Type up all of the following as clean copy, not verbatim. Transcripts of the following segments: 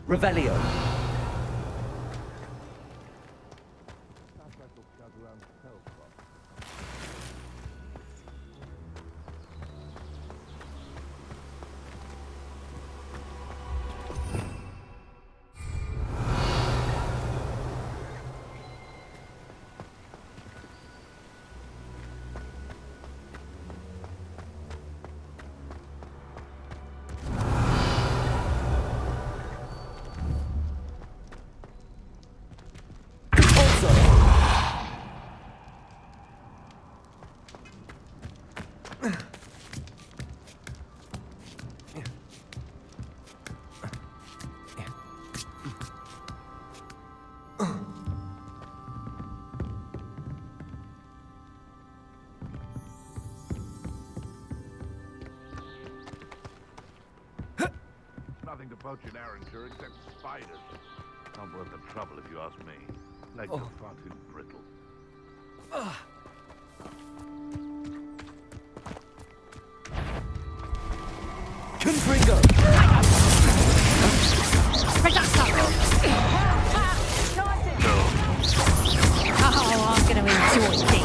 Revelio. Nothing to poach in Arranger except spiders. Not worth the trouble if you ask me. Legs are far too brittle. Confringo! Oh, I'm going to enjoy this.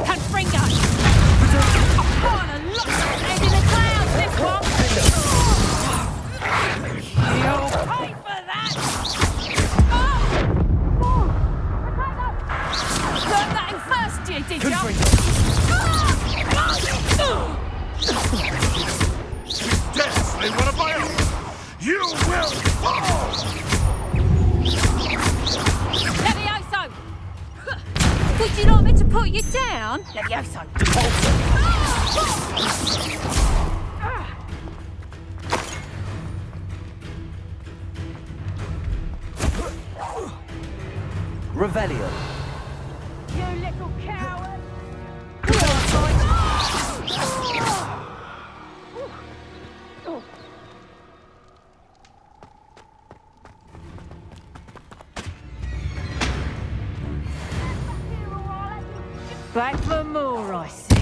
Confringo! Oh, a lot of head in the clouds, this one! You'll pay for that! Learned that in first year, did you? Desperately want to buy it! You will fall! Levioso! Would you like me to put you down? Levioso! Revelio. You little coward! Back for more, I see.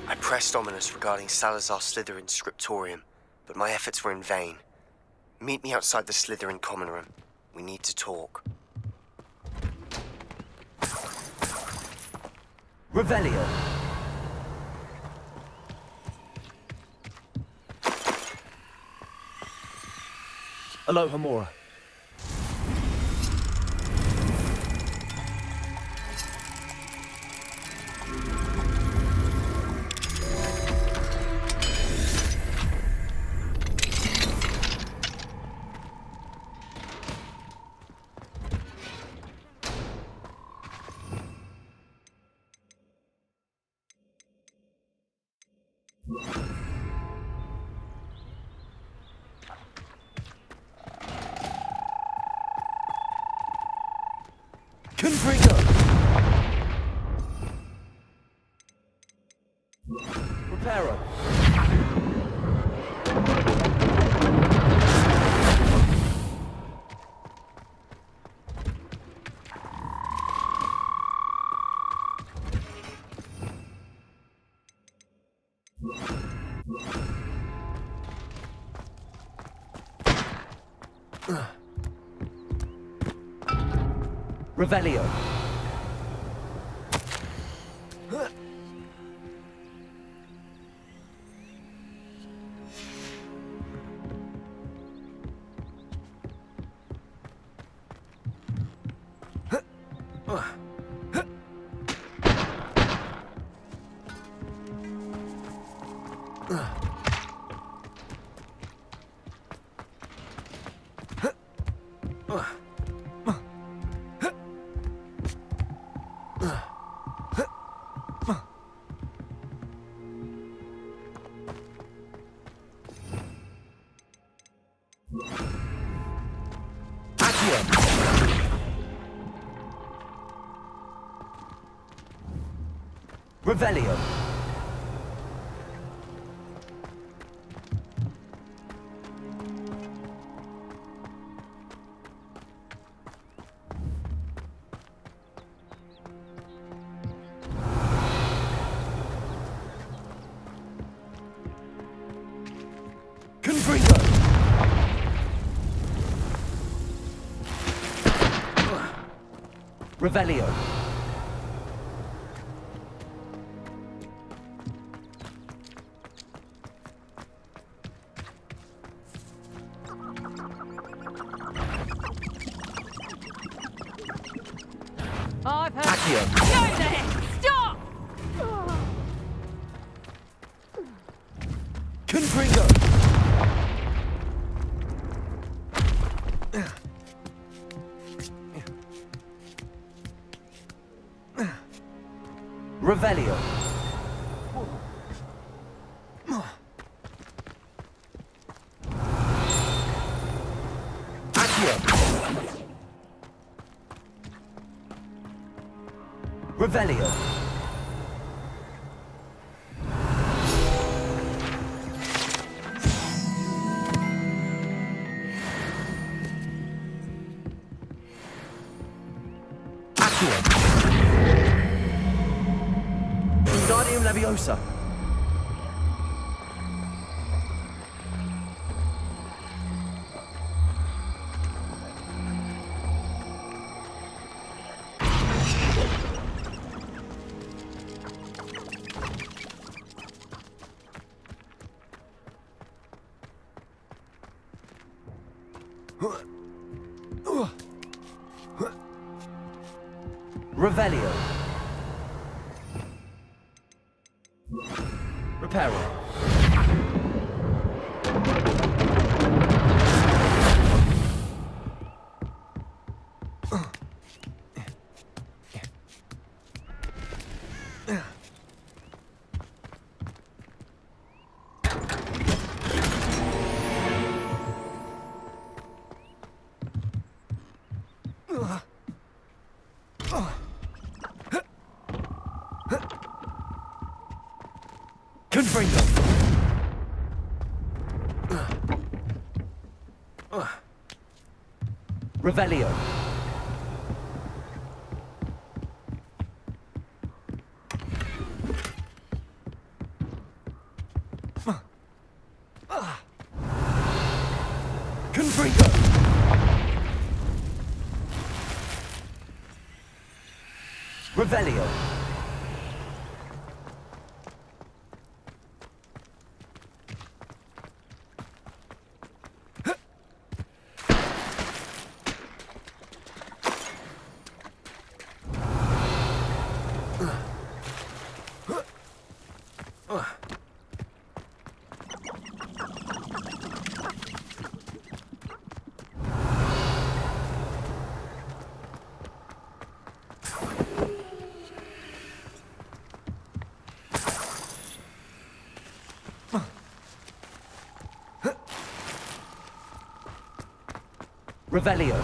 I pressed Ominous regarding Salazar Slytherin's scriptorium, but my efforts were in vain. Meet me outside the Slytherin common room. We need to talk. Revelio. Aloha Mora. Confringo! Reparo. Revelio. Revelio. Confringo. Revelio. I've heard. Accio. Go there! Stop! Confringo. Revelio. Accio. Revelio. Accio. Wingardium Leviosa. Revelio. Reparo. Confringo. Revelio. Confringo. Revelio. Revelio.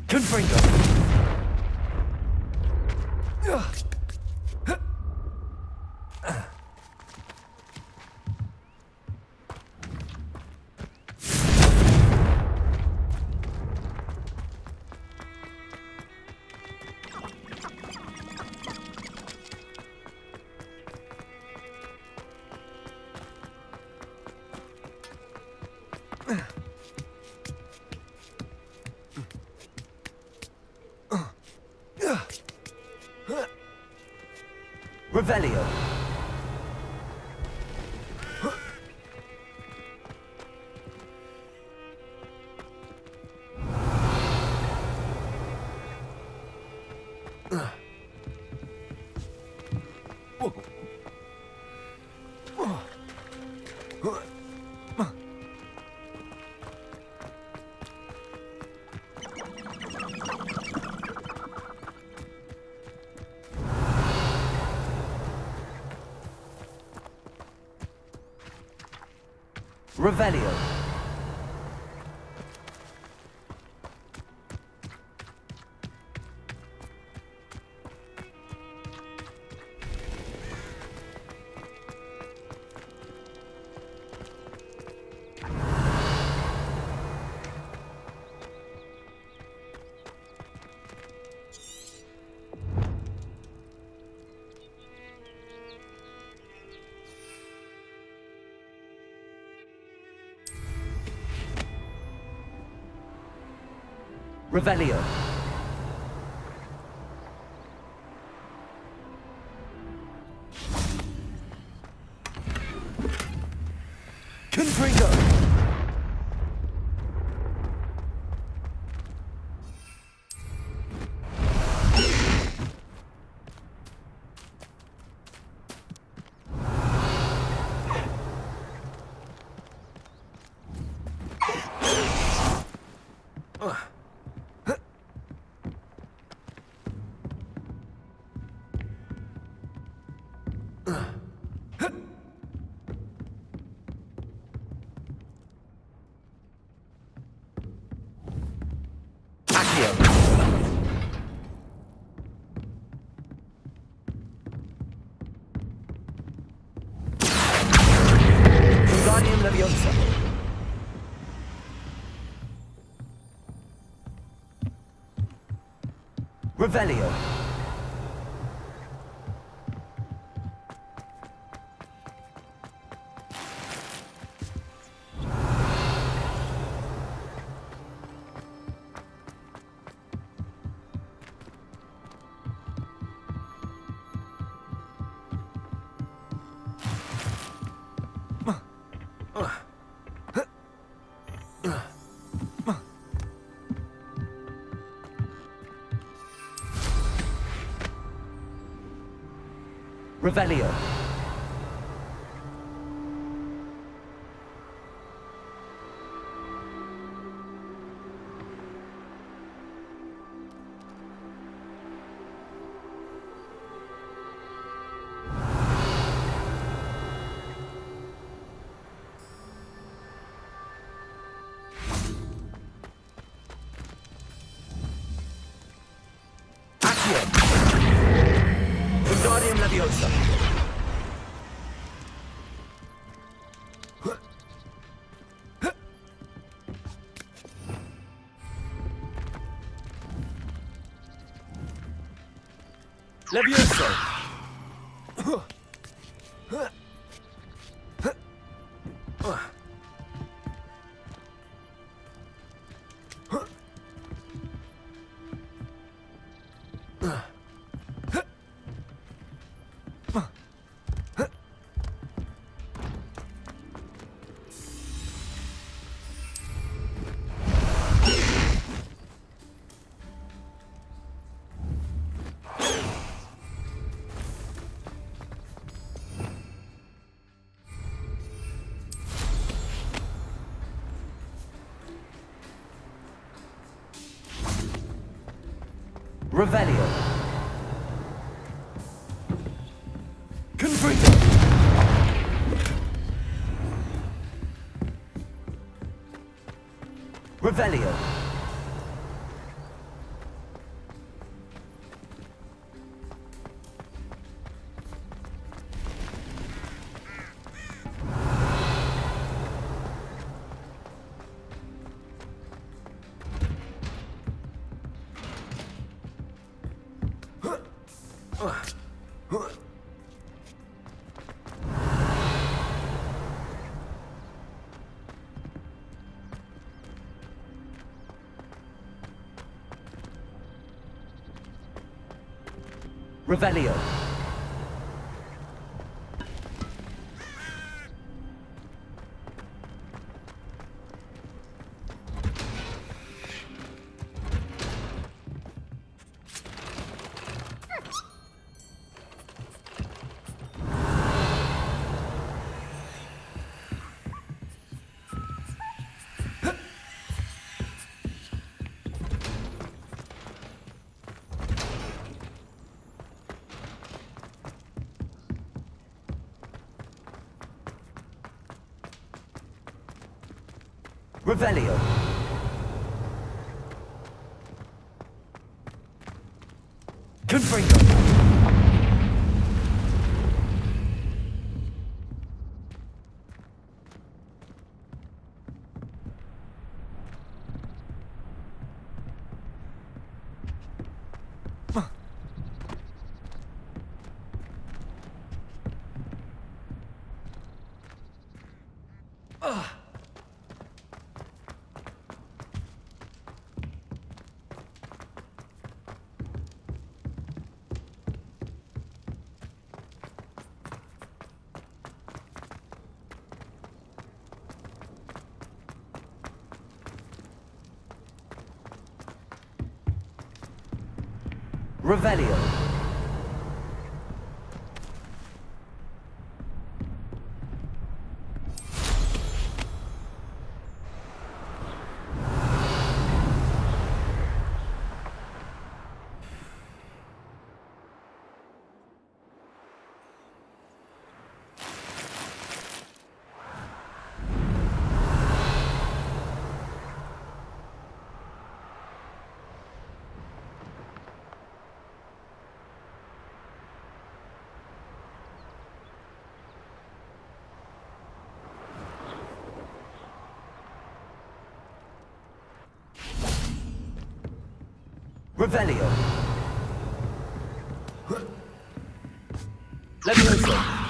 Confringo. Revelio. Revelio. Revelio. Confringo. Accio. Guardian Leviosa. Revelio. Revelio. Accio. Guardian Leviosa. Levioso! Revelio. Confringo. Revelio. Revelio. Revelio. Confringo. Revelio. Revelio. Levioso.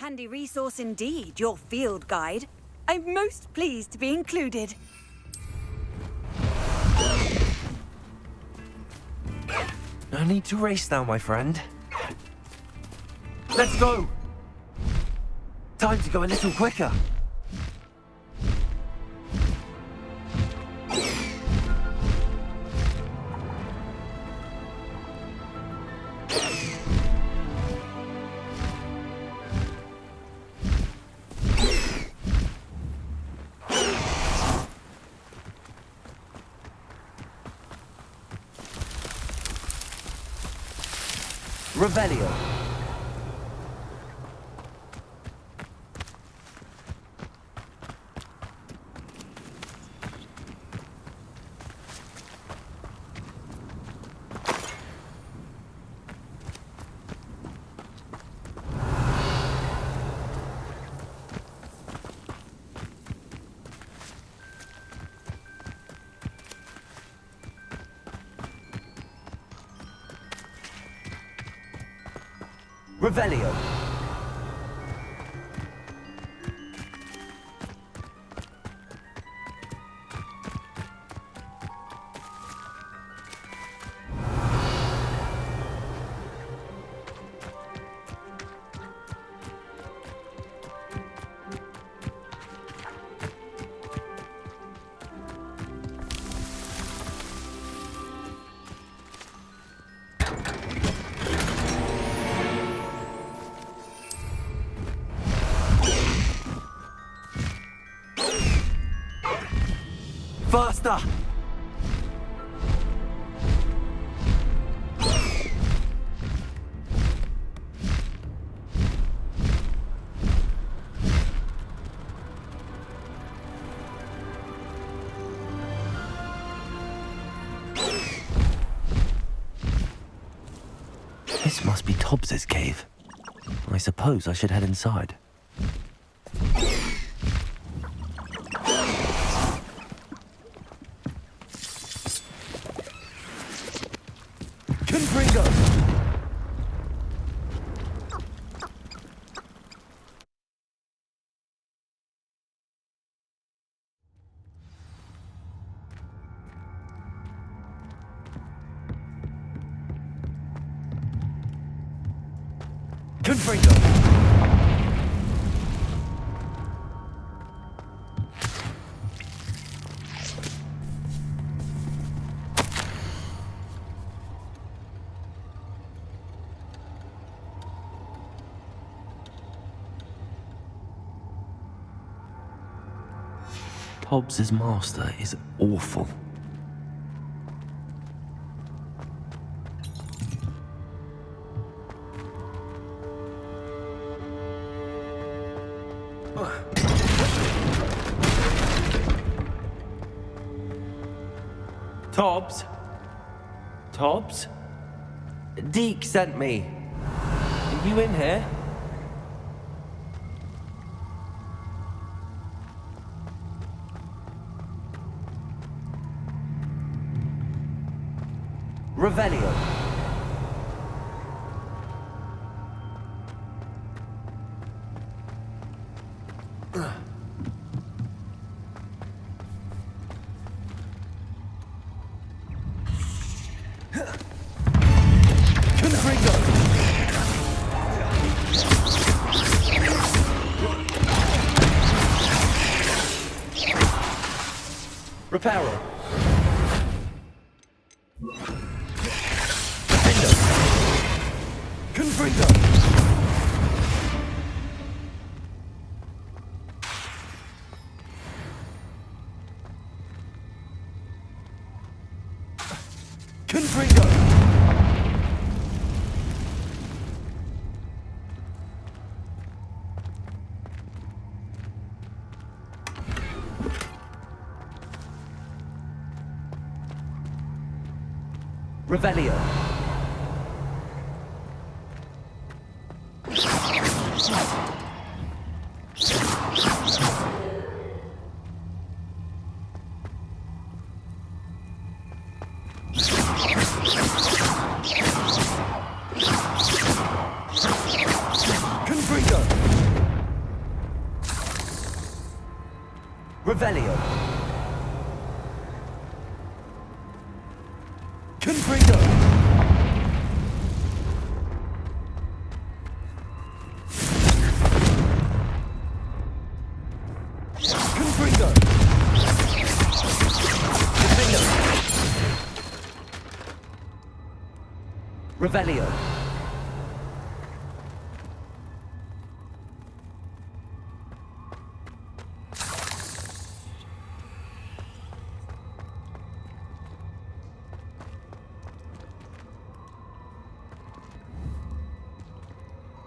Handy resource indeed, your field guide. I'm most pleased to be included. No need to race now, my friend. Let's go! Time to go a little quicker. Revelio. Revelio. Faster! This must be Tobbs's cave. I suppose I should head inside. Confringo! Confringo! Hobbs's master is awful. Tobbs? Tobbs? Deke sent me. Are you in here? Revelio. Reparo. Confringo. Confringo. Revelio. Confringo. Revelio. Confringo. Confringo. Confringo. Revelio.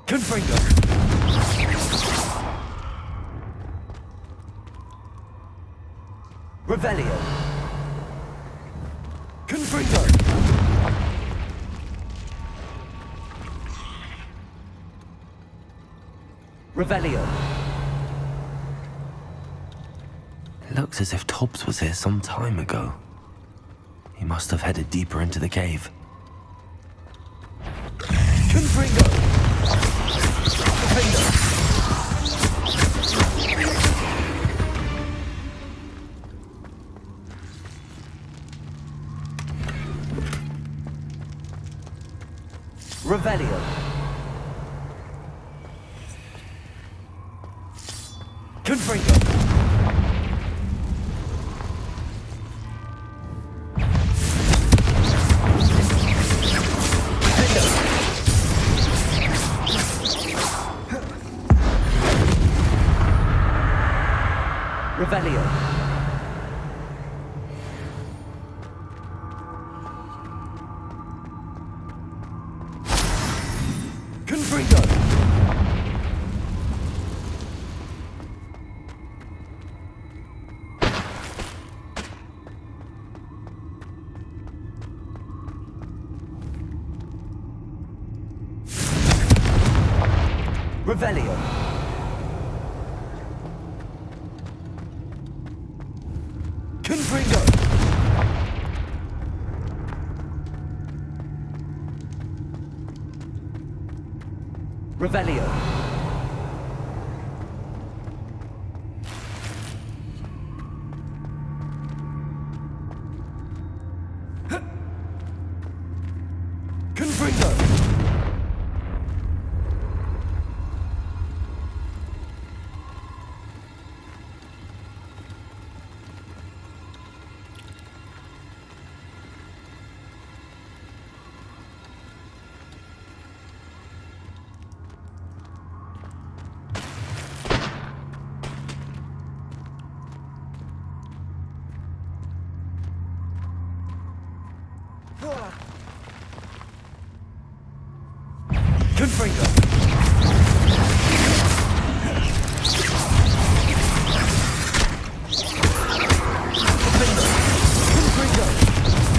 Confringo. Revelio. Confringo. Revelio. It looks as if Tobbs was here some time ago. He must have headed deeper into the cave. Confringo. Revelio. Confringo. Revelio. Confringo. Revelio. Confringo. Revelio. Confringo. Confringo. Confringo.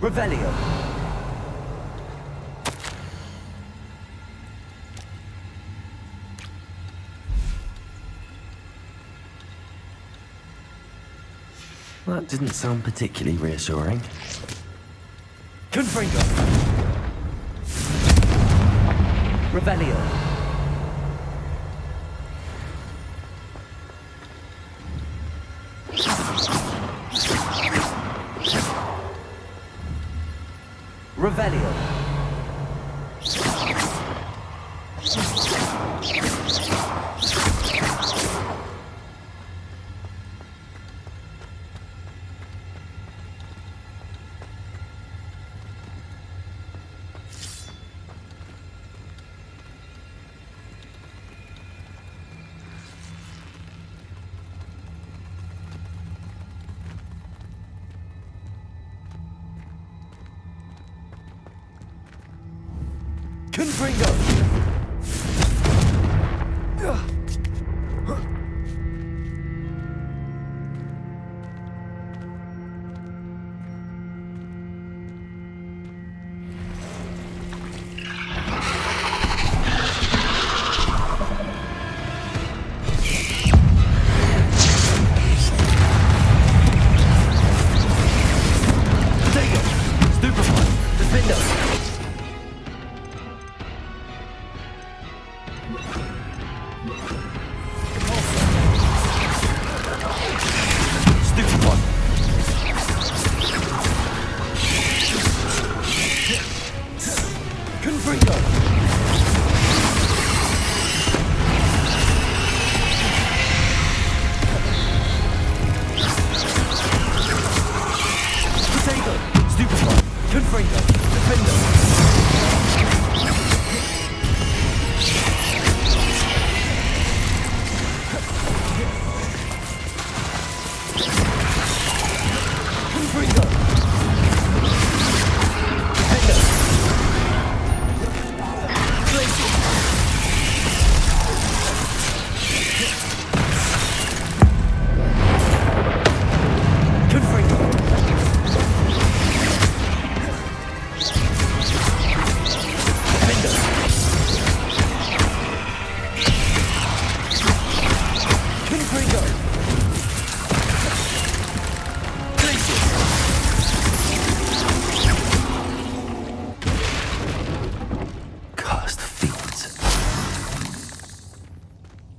Revelio. That didn't sound particularly reassuring. Confringo. Revelio. Revelio. Confringo.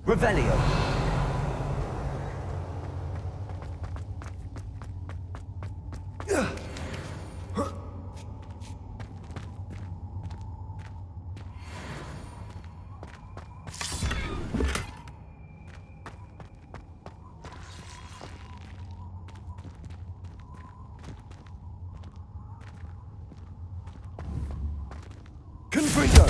Revelio. Confringo.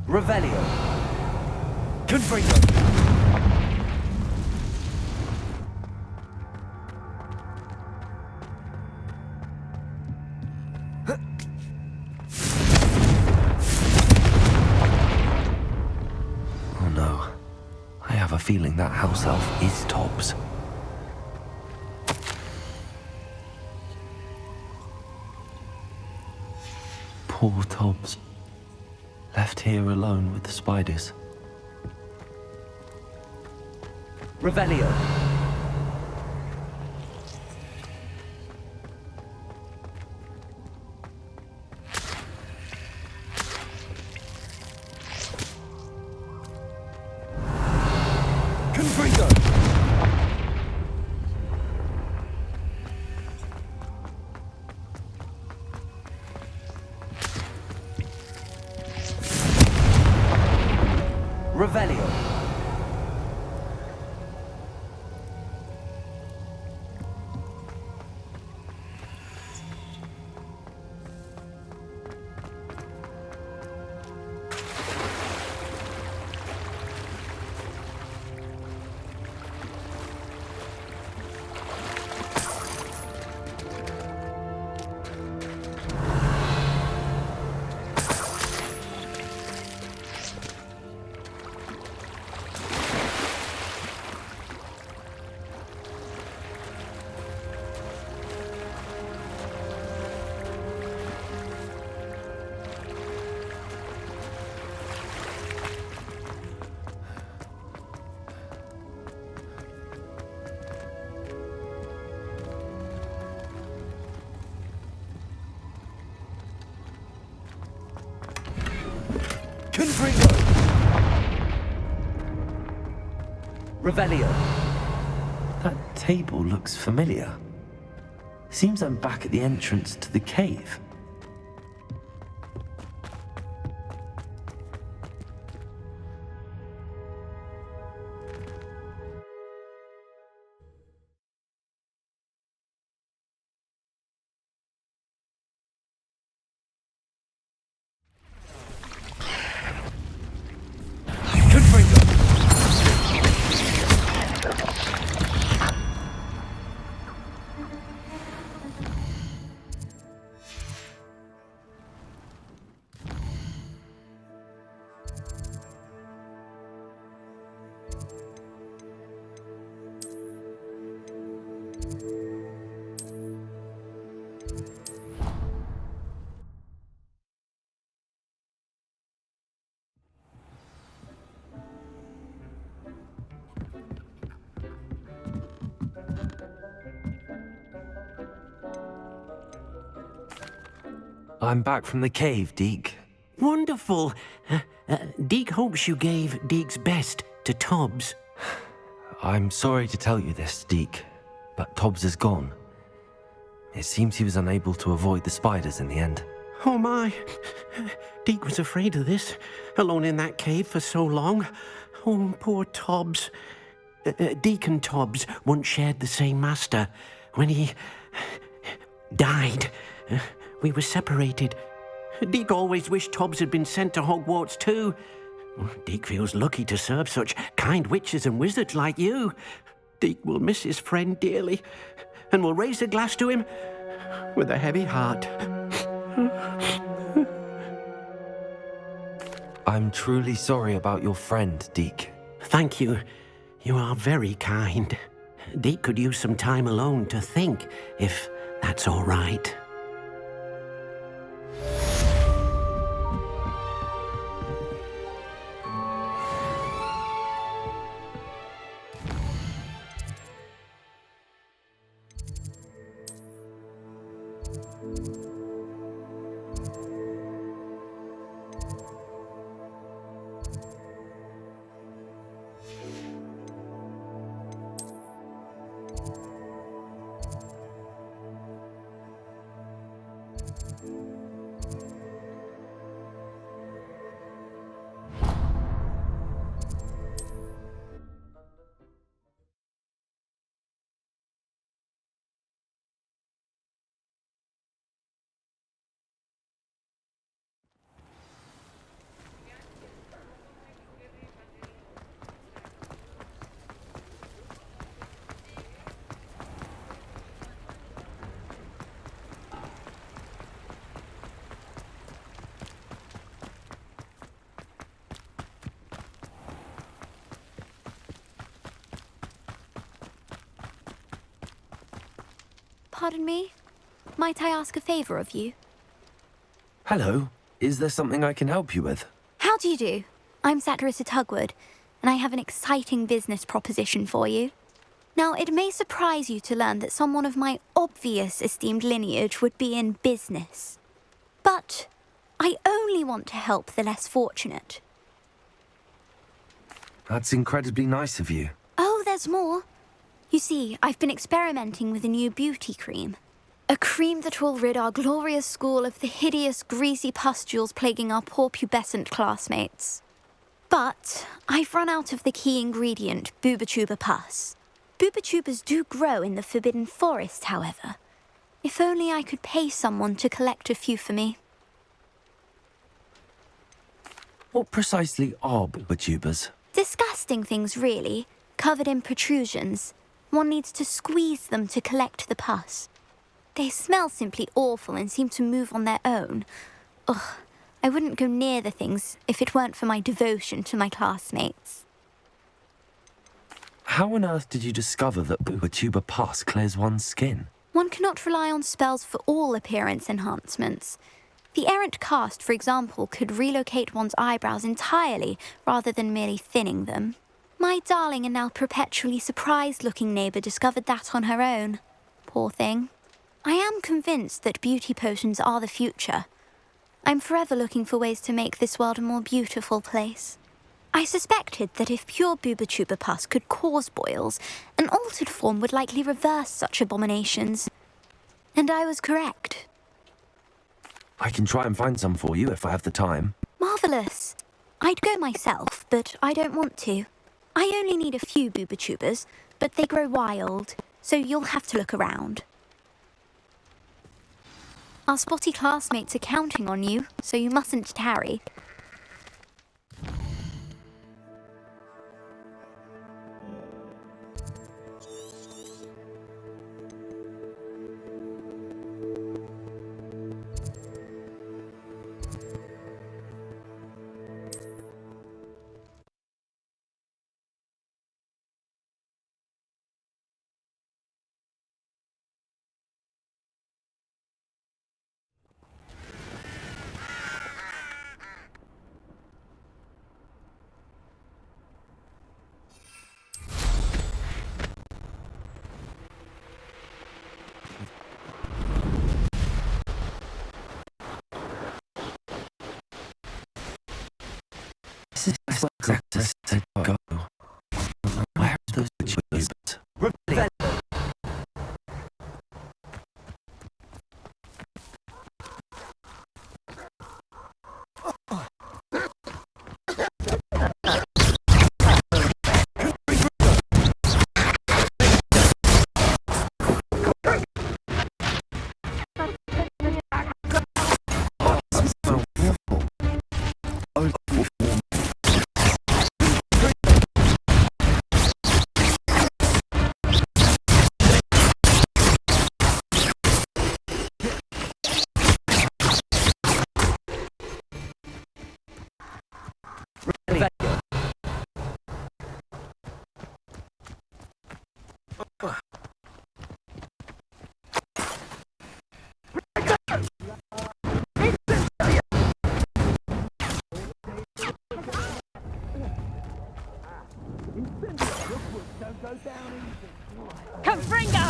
Revelio. Confringo. Oh no. I have a feeling that house elf is Tobbs. Poor Tobbs. Left here alone with the spiders. Revelio. Confringo. Revelio. Revelio. That table looks familiar. Seems I'm back at the entrance to the cave. Confringo. I'm back from the cave, Deke. Wonderful. Deke hopes you gave Deke's best to Tobbs. I'm sorry to tell you this, Deke, but Tobbs is gone. It seems he was unable to avoid the spiders in the end. Oh my. Deke was afraid of this, alone in that cave for so long. Oh, poor Tobbs. Deke and Tobbs once shared the same master. When he died, we were separated. Deke always wished Tobbs had been sent to Hogwarts too. Deke feels lucky to serve such kind witches and wizards like you. Deke will miss his friend dearly, and will raise a glass to him with a heavy heart. I'm truly sorry about your friend, Deke. Thank you. You are very kind. Deke could use some time alone to think, if that's all right. Pardon me? Might I ask a favour of you? Hello. Is there something I can help you with? How do you do? I'm Satirissa Tugwood, and I have an exciting business proposition for you. Now, it may surprise you to learn that someone of my obvious esteemed lineage would be in business. But I only want to help the less fortunate. That's incredibly nice of you. Oh, there's more. You see, I've been experimenting with a new beauty cream. A cream that will rid our glorious school of the hideous, greasy pustules plaguing our poor pubescent classmates. But I've run out of the key ingredient, Booba-Tuba pus. Booba-Tubas do grow in the Forbidden Forest, however. If only I could pay someone to collect a few for me. What precisely are Booba-Tubas? Disgusting things, really, covered in protrusions. One needs to squeeze them to collect the pus. They smell simply awful and seem to move on their own. Ugh, I wouldn't go near the things if it weren't for my devotion to my classmates. How on earth did you discover that Booba-Tuba pus clears one's skin? One cannot rely on spells for all appearance enhancements. The errant cast, for example, could relocate one's eyebrows entirely rather than merely thinning them. My darling and now perpetually surprised-looking neighbour discovered that on her own. Poor thing. I am convinced that beauty potions are the future. I'm forever looking for ways to make this world a more beautiful place. I suspected that if pure Booba pus could cause boils, an altered form would likely reverse such abominations. And I was correct. I can try and find some for you if I have the time. Marvellous. I'd go myself, but I don't want to. I only need a few Booba but they grow wild, so you'll have to look around. Our spotty classmates are counting on you, so you mustn't tarry. This is exactly said go. Where are those tubes? Revelio. Confringo!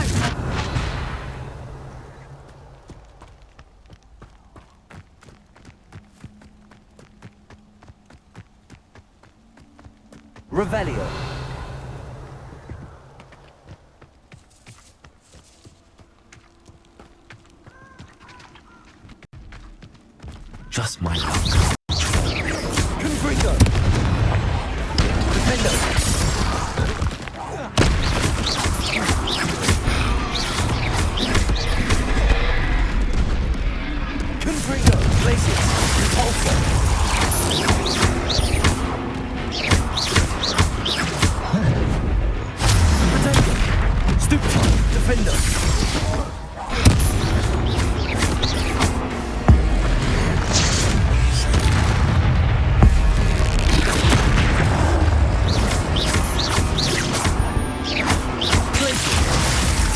Revelio. Just my luck. Confringo. Defendo. Confringo. Places. Repulsor. Stupefy. Defender.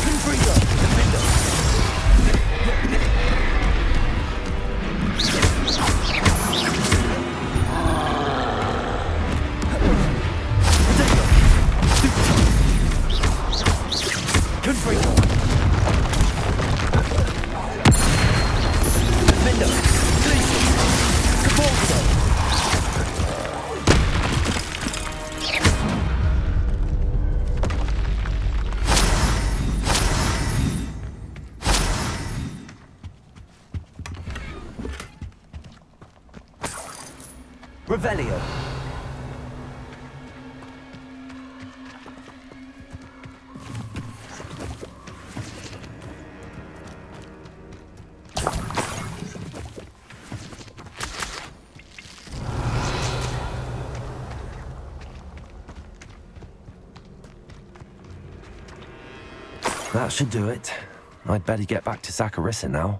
Confringo. Defender. Confringo. Defender. Glacier. Cabalso. Revelio. That should do it. I'd better get back to Saccharissa now.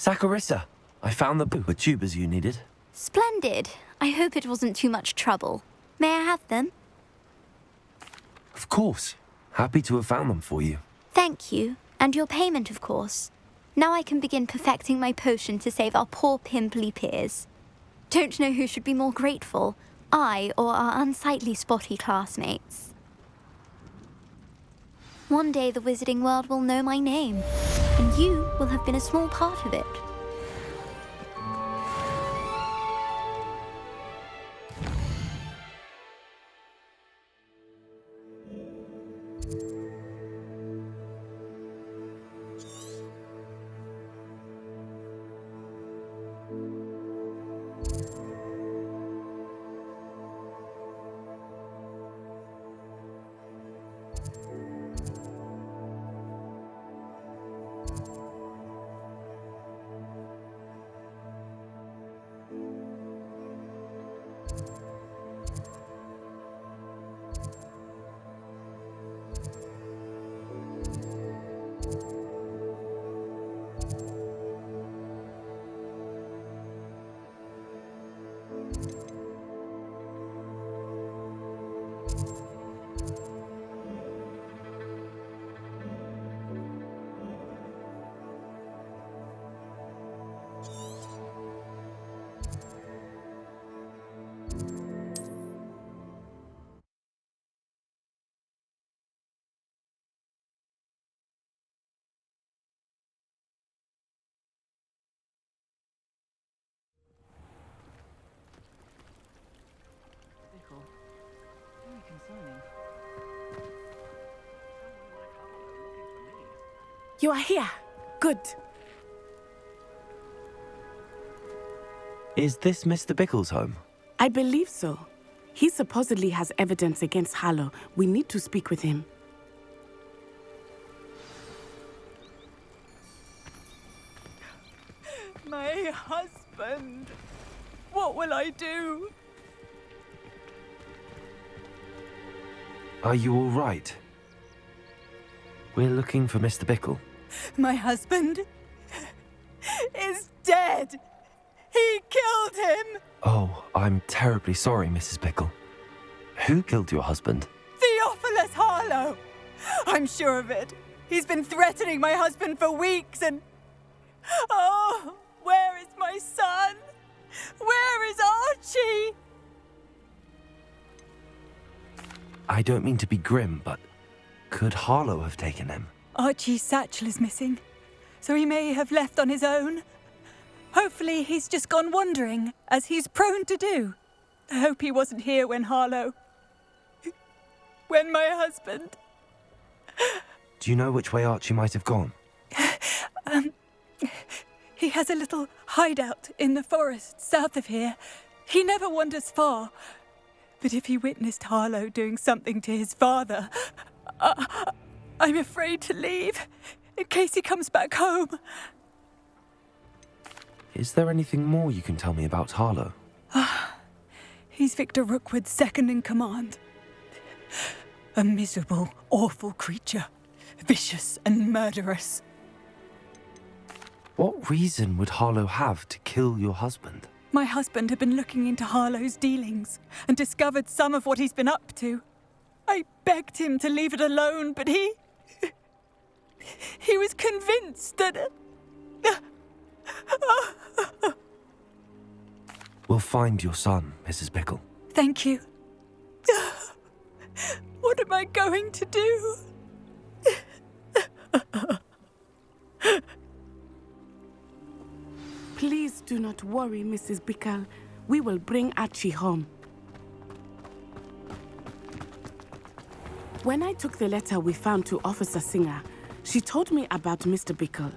Saccharissa, I found the tubers you needed. Splendid. I hope it wasn't too much trouble. May I have them? Of course. Happy to have found them for you. Thank you. And your payment, of course. Now I can begin perfecting my potion to save our poor pimply peers. Don't know who should be more grateful, I or our unsightly spotty classmates. One day the wizarding world will know my name, and you will have been a small part of it. Very concerning. You are here. Good. Is this Mr. Bickle's home? I believe so. He supposedly has evidence against Harlow. We need to speak with him. My husband. What will I do? Are you all right? We're looking for Mr. Bickle. My husband is dead. He killed him. Oh, I'm terribly sorry, Mrs. Bickle. Who killed your husband? Theophilus Harlow. I'm sure of it. He's been threatening my husband for weeks and... Oh, where is my son? Where is Archie? I don't mean to be grim, but could Harlow have taken him? Archie's satchel is missing, so he may have left on his own. Hopefully he's just gone wandering, as he's prone to do. I hope he wasn't here when my husband... Do you know which way Archie might have gone? He has a little hideout in the forest south of here. He never wanders far. But if he witnessed Harlow doing something to his father, I'm afraid to leave, in case he comes back home. Is there anything more you can tell me about Harlow? He's Victor Rookwood's second in command. A miserable, awful creature. Vicious and murderous. What reason would Harlow have to kill your husband? My husband had been looking into Harlow's dealings and discovered some of what he's been up to. I begged him to leave it alone, but he was convinced that... We'll find your son, Mrs. Bickle. Thank you. What am I going to do? Please do not worry, Mrs. Bickle. We will bring Archie home. When I took the letter we found to Officer Singer, she told me about Mr. Bickle.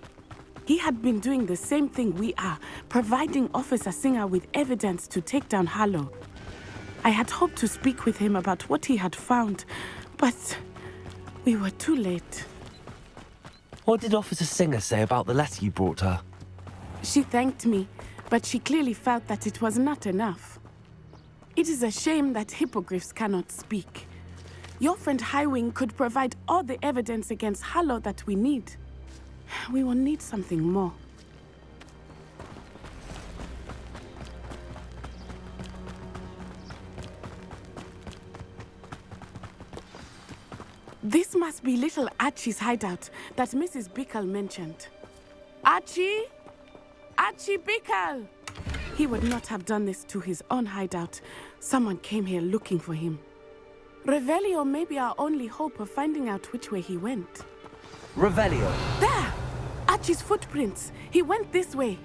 He had been doing the same thing we are, providing Officer Singer with evidence to take down Harlow. I had hoped to speak with him about what he had found, but we were too late. What did Officer Singer say about the letter you brought her? She thanked me, but she clearly felt that it was not enough. It is a shame that hippogriffs cannot speak. Your friend Highwing could provide all the evidence against Harlow that we need. We will need something more. This must be little Archie's hideout that Mrs. Bickle mentioned. Archie? Archie Bickle! He would not have done this to his own hideout. Someone came here looking for him. Revelio may be our only hope of finding out which way he went. Revelio. There! Archie's footprints. He went this way.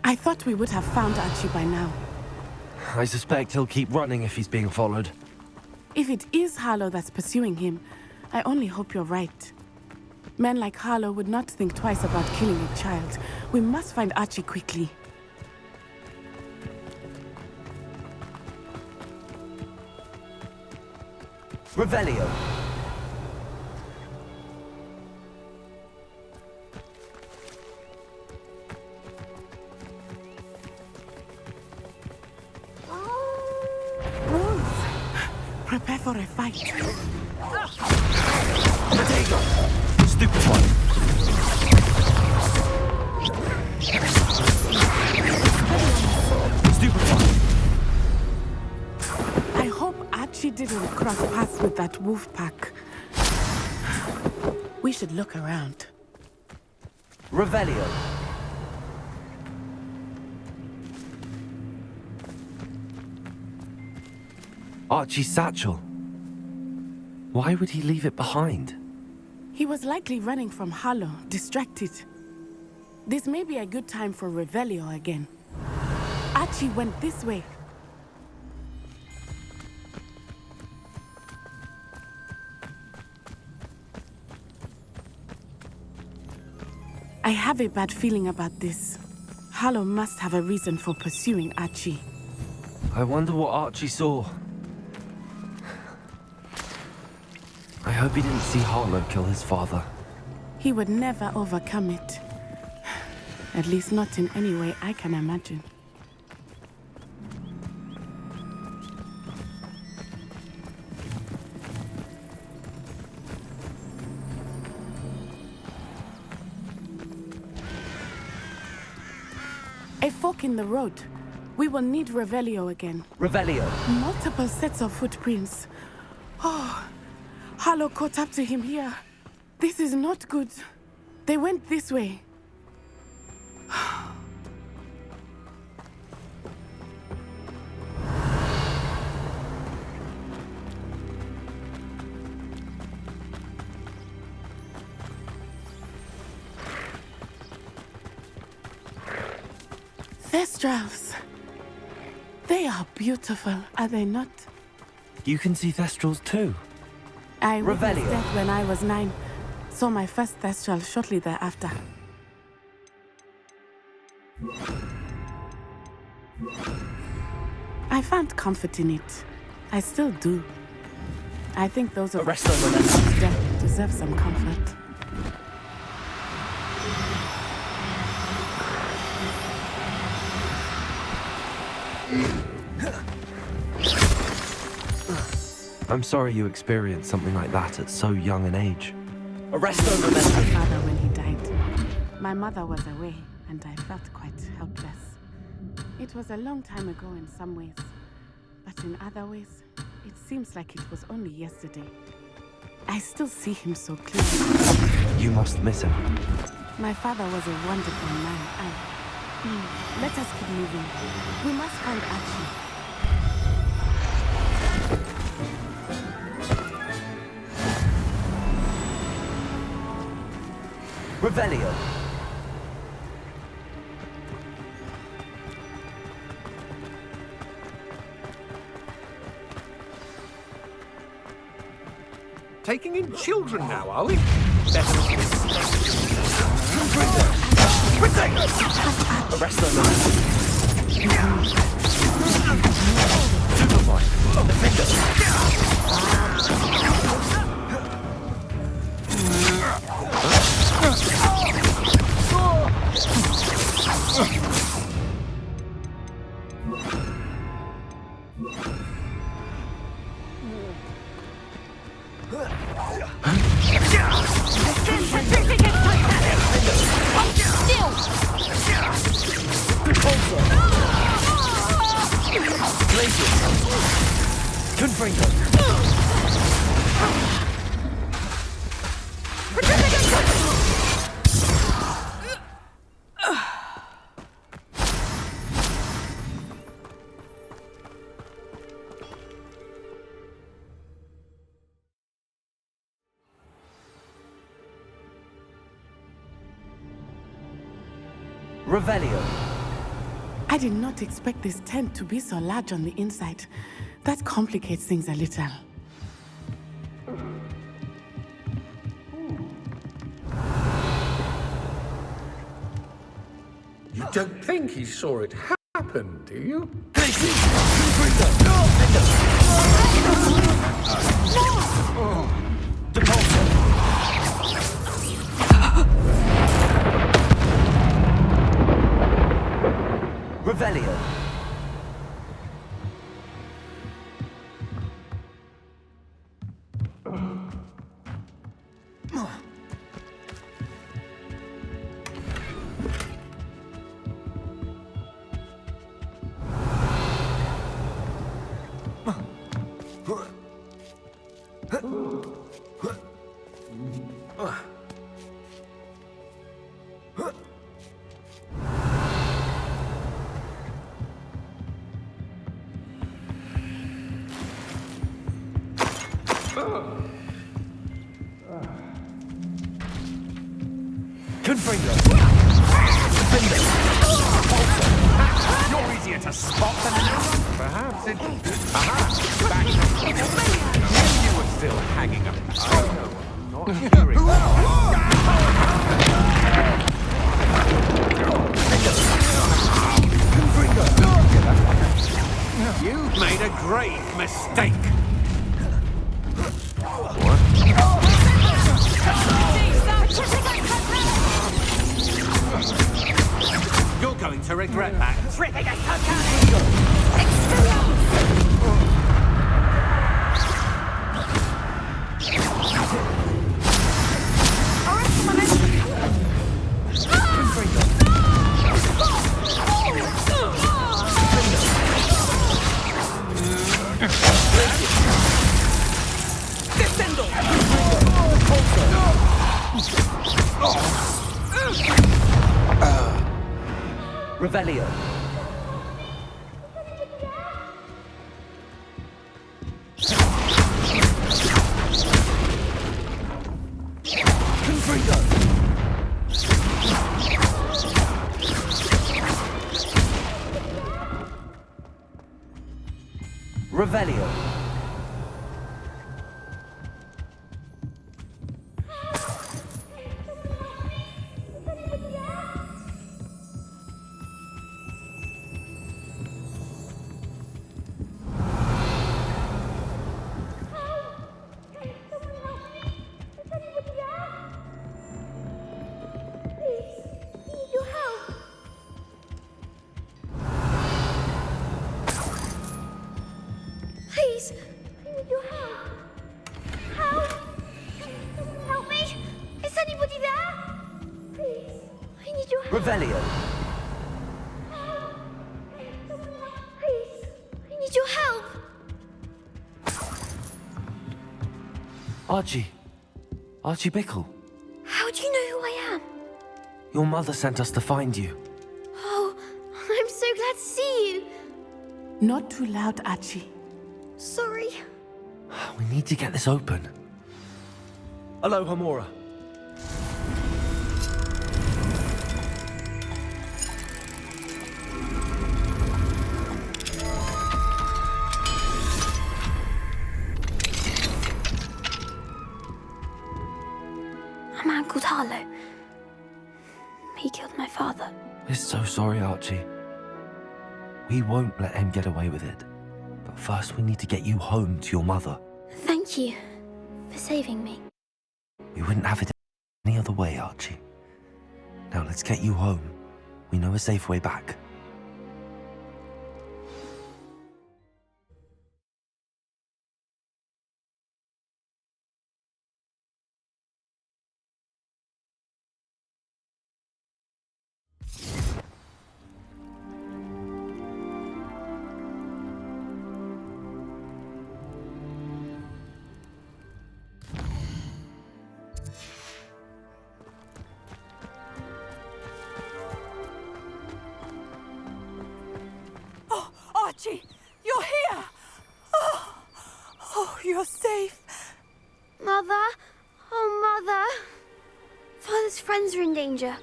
I thought we would have found Archie by now. I suspect he'll keep running if he's being followed. If it is Harlow that's pursuing him, I only hope you're right. Men like Harlow would not think twice about killing a child. We must find Archie quickly. Revelio. Prepare for a fight. Potato. Stupid one. Stupid one. I hope Archie didn't cross paths with that wolf pack. We should look around. Revelio. Archie's satchel. Why would he leave it behind? He was likely running from Harlow, distracted. This may be a good time for Revelio again. Archie went this way. I have a bad feeling about this. Harlow must have a reason for pursuing Archie. I wonder what Archie saw. I hope he didn't see Harlow kill his father. He would never overcome it. At least not in any way I can imagine. A fork in the road. We will need Revelio again. Revelio. Multiple sets of footprints. Oh, Harlow caught up to him here. This is not good. They went this way. Thestrals. They are beautiful, are they not? You can see Thestrals too. I witnessed Revelio. that when I was 9. Saw my first Thestral shortly thereafter. I found comfort in it. I still do. I think those of Arrest them, whose death deserve some comfort. I'm sorry you experienced something like that at so young an age. Arresto My Memento. father when he died. My mother was away, and I felt quite helpless. It was a long time ago in some ways, but in other ways, it seems like it was only yesterday. I still see him so clearly. You must miss him. My father was a wonderful man, let us keep moving. We must find Archie. Revelio. Taking in children now, are we? Better not miss. Arresto Memento. Superboy. Defender. Still! Revelio. I did not expect this tent to be so large on the inside. That complicates things a little. You don't think he saw it happen, do you? Revelio. You're easier to spot than anyone. Perhaps it... Aha! Back. You were still hanging up. I know. Not hearing. You've made a grave mistake. You're going to regret that. Revelio. Revelio. Please, I need your help. Help! Help me! Is anybody there? Please, I need your help. Revelio. Please, I need your help. Archie. Archie Bickle. How do you know who I am? Your mother sent us to find you. Oh, I'm so glad to see you. Not too loud, Archie. Sorry. We need to get this open. Hello, Hamora. A man called Harlow. He killed my father. We're so sorry, Archie. We won't let him get away with it. But first, we need to get you home to your mother. Thank you for saving me. We wouldn't have it any other way, Archie. Now let's get you home. We know a safe way back. Archie, you're here! Oh, you're safe. Mother? Oh, Mother. Father's friends are in danger.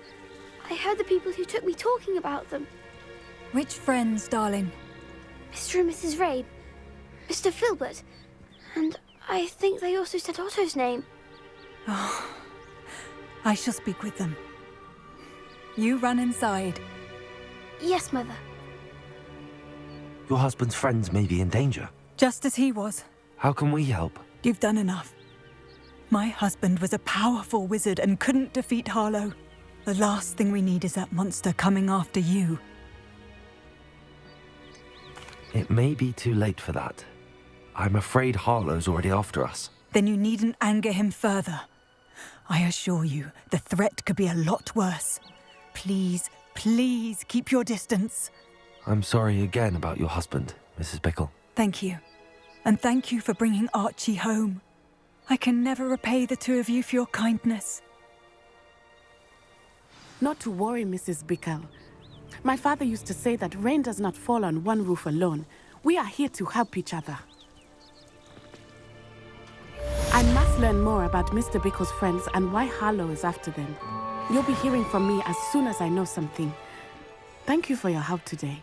I heard the people who took me talking about them. Which friends, darling? Mr. and Mrs. Rabe, Mr. Filbert, and I think they also said Otto's name. Oh, I shall speak with them. You run inside. Yes, Mother. Your husband's friends may be in danger. Just as he was. How can we help? You've done enough. My husband was a powerful wizard and couldn't defeat Harlow. The last thing we need is that monster coming after you. It may be too late for that. I'm afraid Harlow's already after us. Then you needn't anger him further. I assure you, the threat could be a lot worse. Please, please keep your distance. I'm sorry again about your husband, Mrs. Bickle. Thank you. And thank you for bringing Archie home. I can never repay the two of you for your kindness. Not to worry, Mrs. Bickle. My father used to say that rain does not fall on one roof alone. We are here to help each other. I must learn more about Mr. Bickle's friends and why Harlow is after them. You'll be hearing from me as soon as I know something. Thank you for your help today.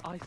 I say,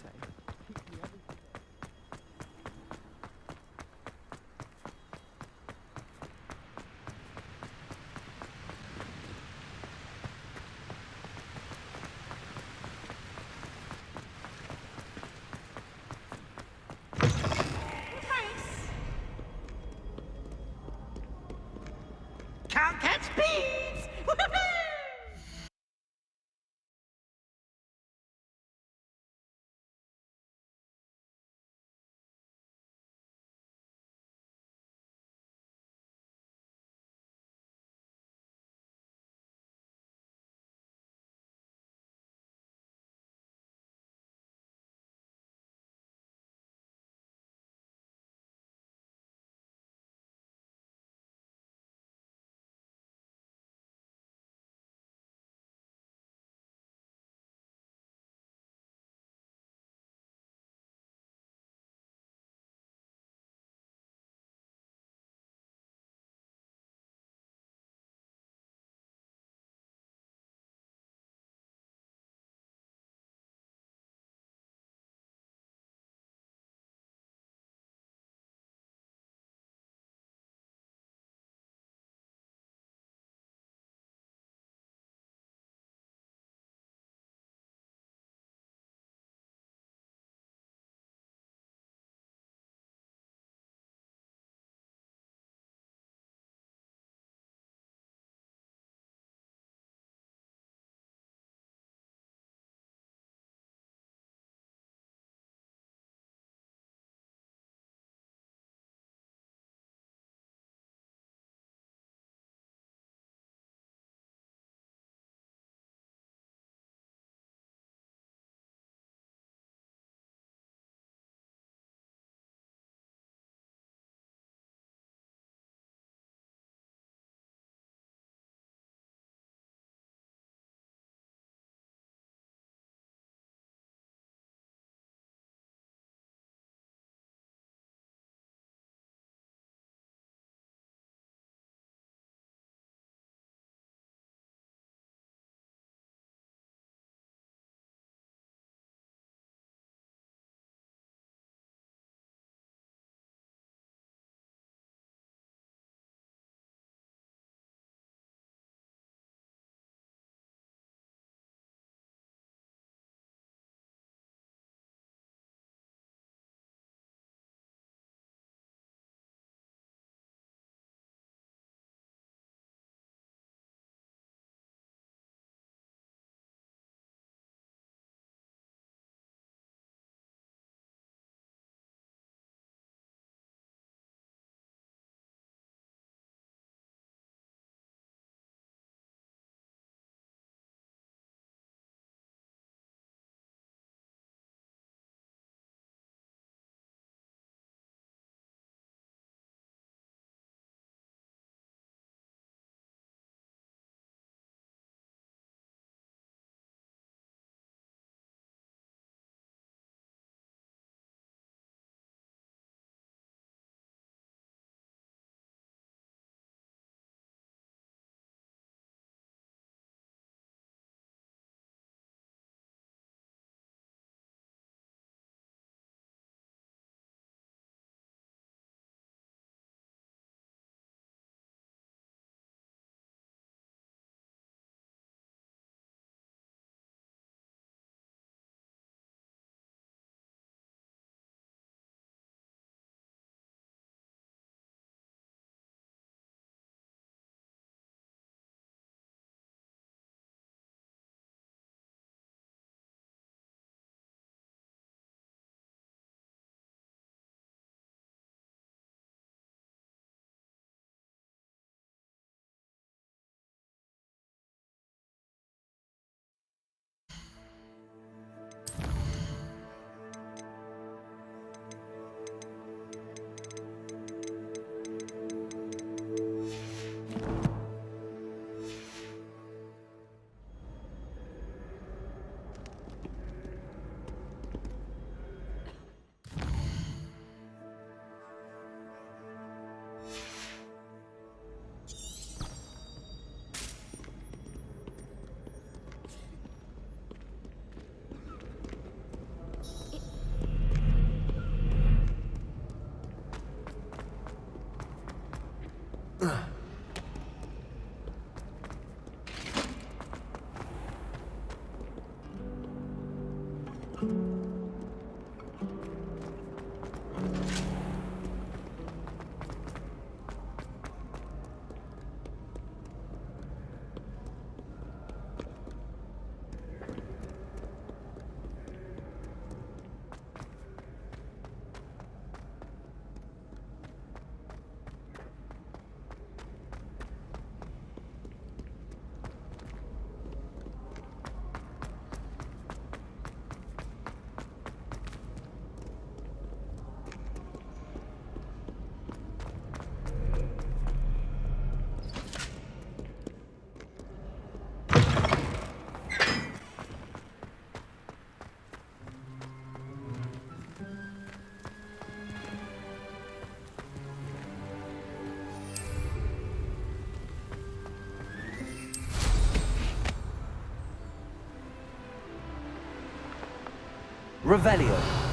Revelio.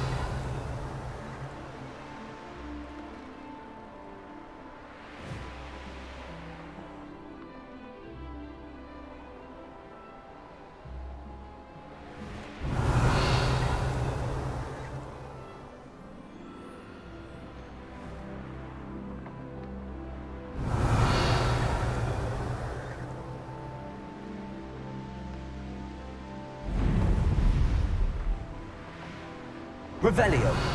Revelio.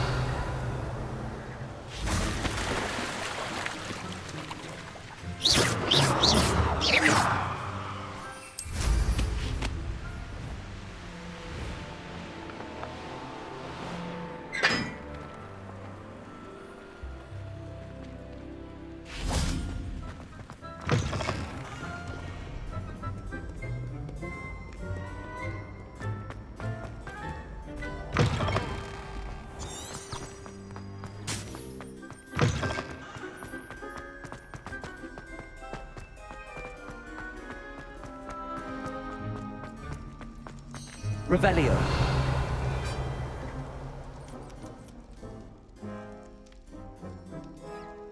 Revelio.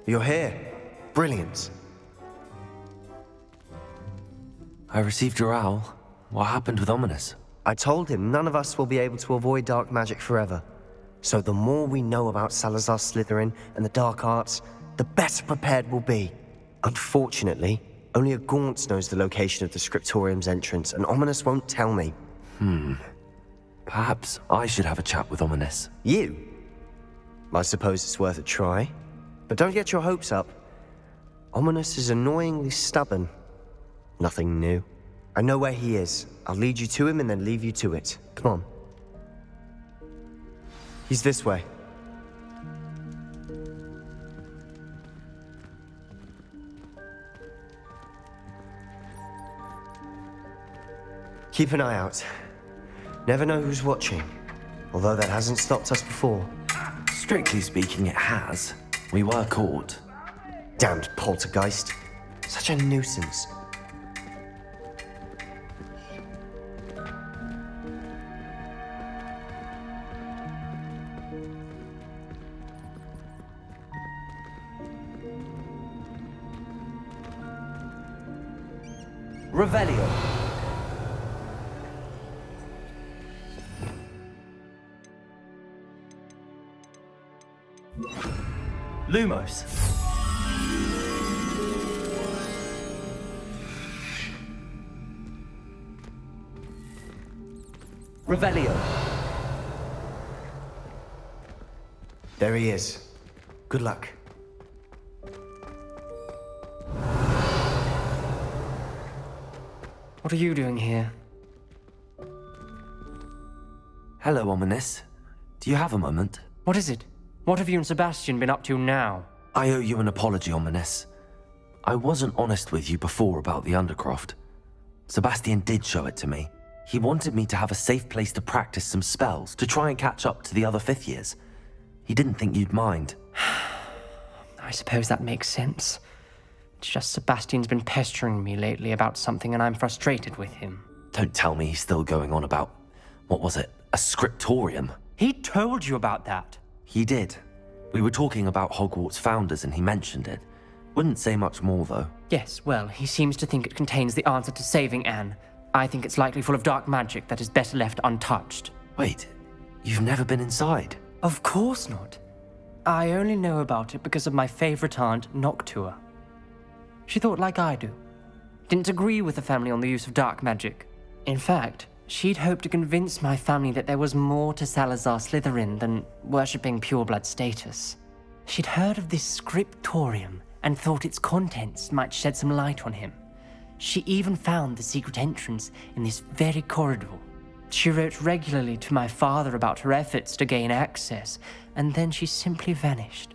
You're here. Brilliant. I received your owl. What happened with Ominous? I told him none of us will be able to avoid dark magic forever. So the more we know about Salazar Slytherin and the dark arts, the better prepared we'll be. Unfortunately, only a Gaunt knows the location of the Scriptorium's entrance, and Ominous won't tell me. Perhaps I should have a chat with Ominous. You? I suppose it's worth a try. But don't get your hopes up. Ominous is annoyingly stubborn. Nothing new. I know where he is. I'll lead you to him and then leave you to it. Come on. He's this way. Keep an eye out. Never know who's watching. Although that hasn't stopped us before. Strictly speaking, it has. We were caught. Damned poltergeist. Such a nuisance. Revelio. Lumos. Revelio. There he is. Good luck. What are you doing here? Hello, Ominous. Do you have a moment? What is it? What have you and Sebastian been up to now? I owe you an apology, Ominous. I wasn't honest with you before about the Undercroft. Sebastian did show it to me. He wanted me to have a safe place to practice some spells, to try and catch up to the other fifth years. He didn't think you'd mind. I suppose that makes sense. It's just Sebastian's been pestering me lately about something and I'm frustrated with him. Don't tell me he's still going on about, what was it, a scriptorium? He told you about that. He did. We were talking about Hogwarts founders and he mentioned it. Wouldn't say much more, though. Yes, well, he seems to think it contains the answer to saving Anne. I think it's likely full of dark magic that is better left untouched. Wait, You've never been inside? Of course not. I only know about it because of my favorite aunt, Noctua. She thought like I do. Didn't agree with the family on the use of dark magic. In fact, she'd hoped to convince my family that there was more to Salazar Slytherin than worshipping pureblood status. She'd heard of this scriptorium and thought its contents might shed some light on him. She even found the secret entrance in this very corridor. She wrote regularly to my father about her efforts to gain access, and then she simply vanished.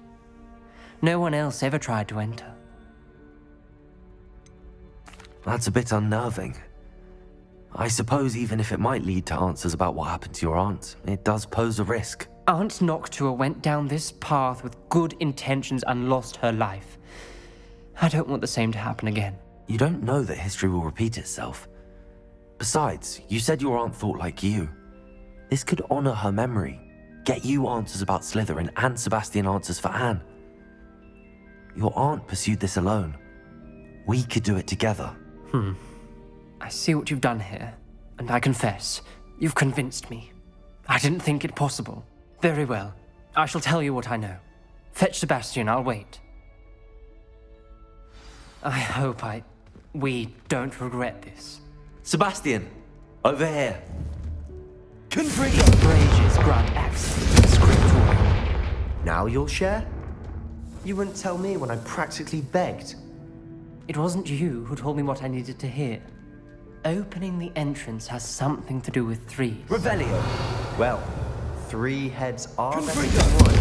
No one else ever tried to enter. That's a bit unnerving. I suppose even if it might lead to answers about what happened to your aunt, it does pose a risk. Aunt Noctua went down this path with good intentions and lost her life. I don't want the same to happen again. You don't know that history will repeat itself. Besides, you said your aunt thought like you. This could honor her memory, get you answers about Slytherin and Sebastian answers for Anne. Your aunt pursued this alone. We could do it together. I see what you've done here, and I confess, you've convinced me. I didn't think it possible. Very well. I shall tell you what I know. Fetch Sebastian, I'll wait. I hope we don't regret this. Sebastian, over here. Confringo! Brages grant access to the scriptorium. Now you'll share? You wouldn't tell me when I practically begged. It wasn't you who told me what I needed to hear. Opening the entrance has something to do with threes. Revelio. Well, 3 heads are better than 1.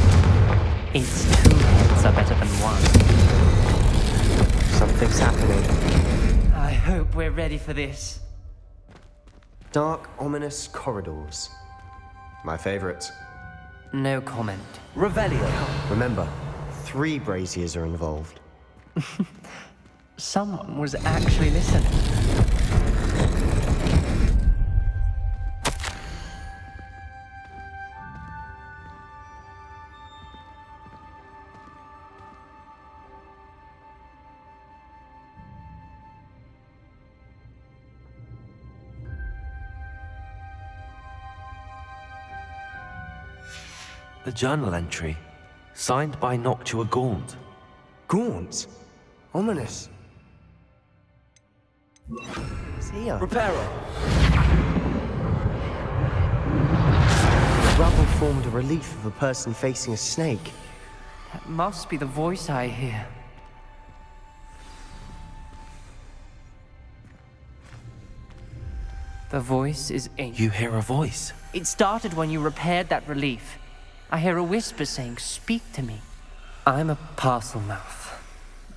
It's 2 heads are better than 1. Something's happening. I hope we're ready for this. Dark, ominous corridors. My favorite. No comment. Revelio. Remember, 3 braziers are involved. Someone was actually listening. The journal entry, signed by Noctua Gaunt. Gaunt? Ominous. It's here. Reparo! The rubble formed a relief of a person facing a snake. That must be the voice I hear. The voice is ancient. You hear a voice? It started when you repaired that relief. I hear a whisper saying, "Speak to me." I'm a parcel mouth.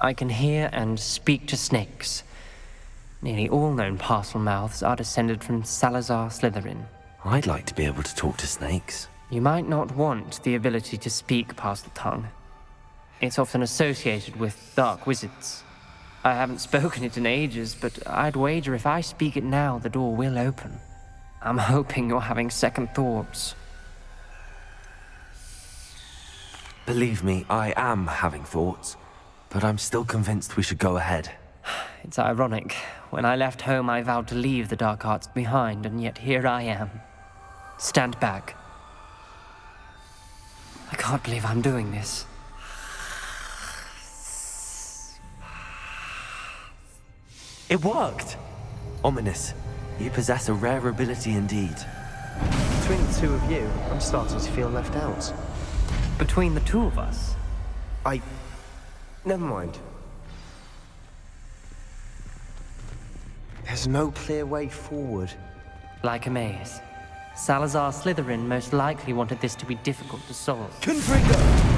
I can hear and speak to snakes. Nearly all known parcel mouths are descended from Salazar Slytherin. I'd like to be able to talk to snakes. You might not want the ability to speak parcel tongue. It's often associated with dark wizards. I haven't spoken it in ages, but I'd wager if I speak it now, the door will open. I'm hoping you're having second thoughts. Believe me, I am having thoughts, but I'm still convinced we should go ahead. It's ironic. When I left home, I vowed to leave the dark arts behind, and yet here I am. Stand back. I can't believe I'm doing this. It worked! Ominous. You possess a rare ability indeed. Between the 2 of you, I'm starting to feel left out. Between the 2 of us? Never mind. There's no clear way forward. Like a maze. Salazar Slytherin most likely wanted this to be difficult to solve. Confringo!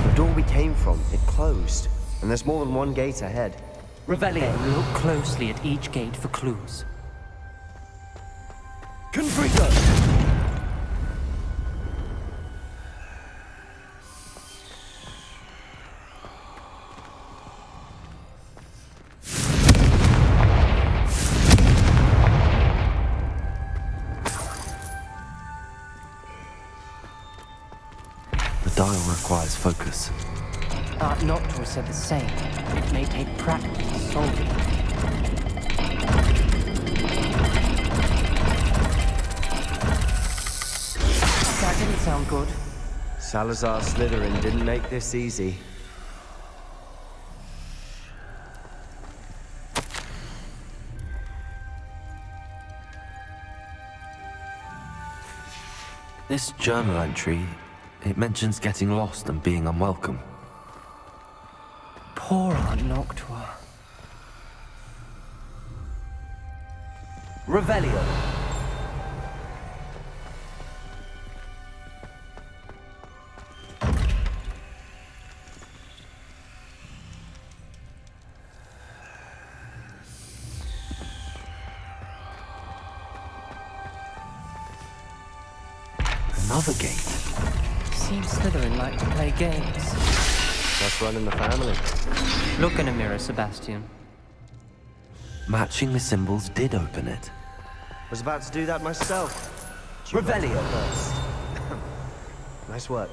The door we came from, it closed. And there's more than 1 gate ahead. Revelio, look closely at each gate for clues. Confringo! The dial requires focus. Aunt Noctua said the same. It may take practice to solve it. didn't sound good. Salazar Slytherin didn't make this easy. This journal entry, it mentions getting lost and being unwelcome. Poor Aunt Noctua. Revelio. Another gate. Seems Slytherin like to play games. That's running the family. Look in a mirror, Sebastian. Matching the symbols did open it. Was about to do that myself. Revelio. First. Nice work.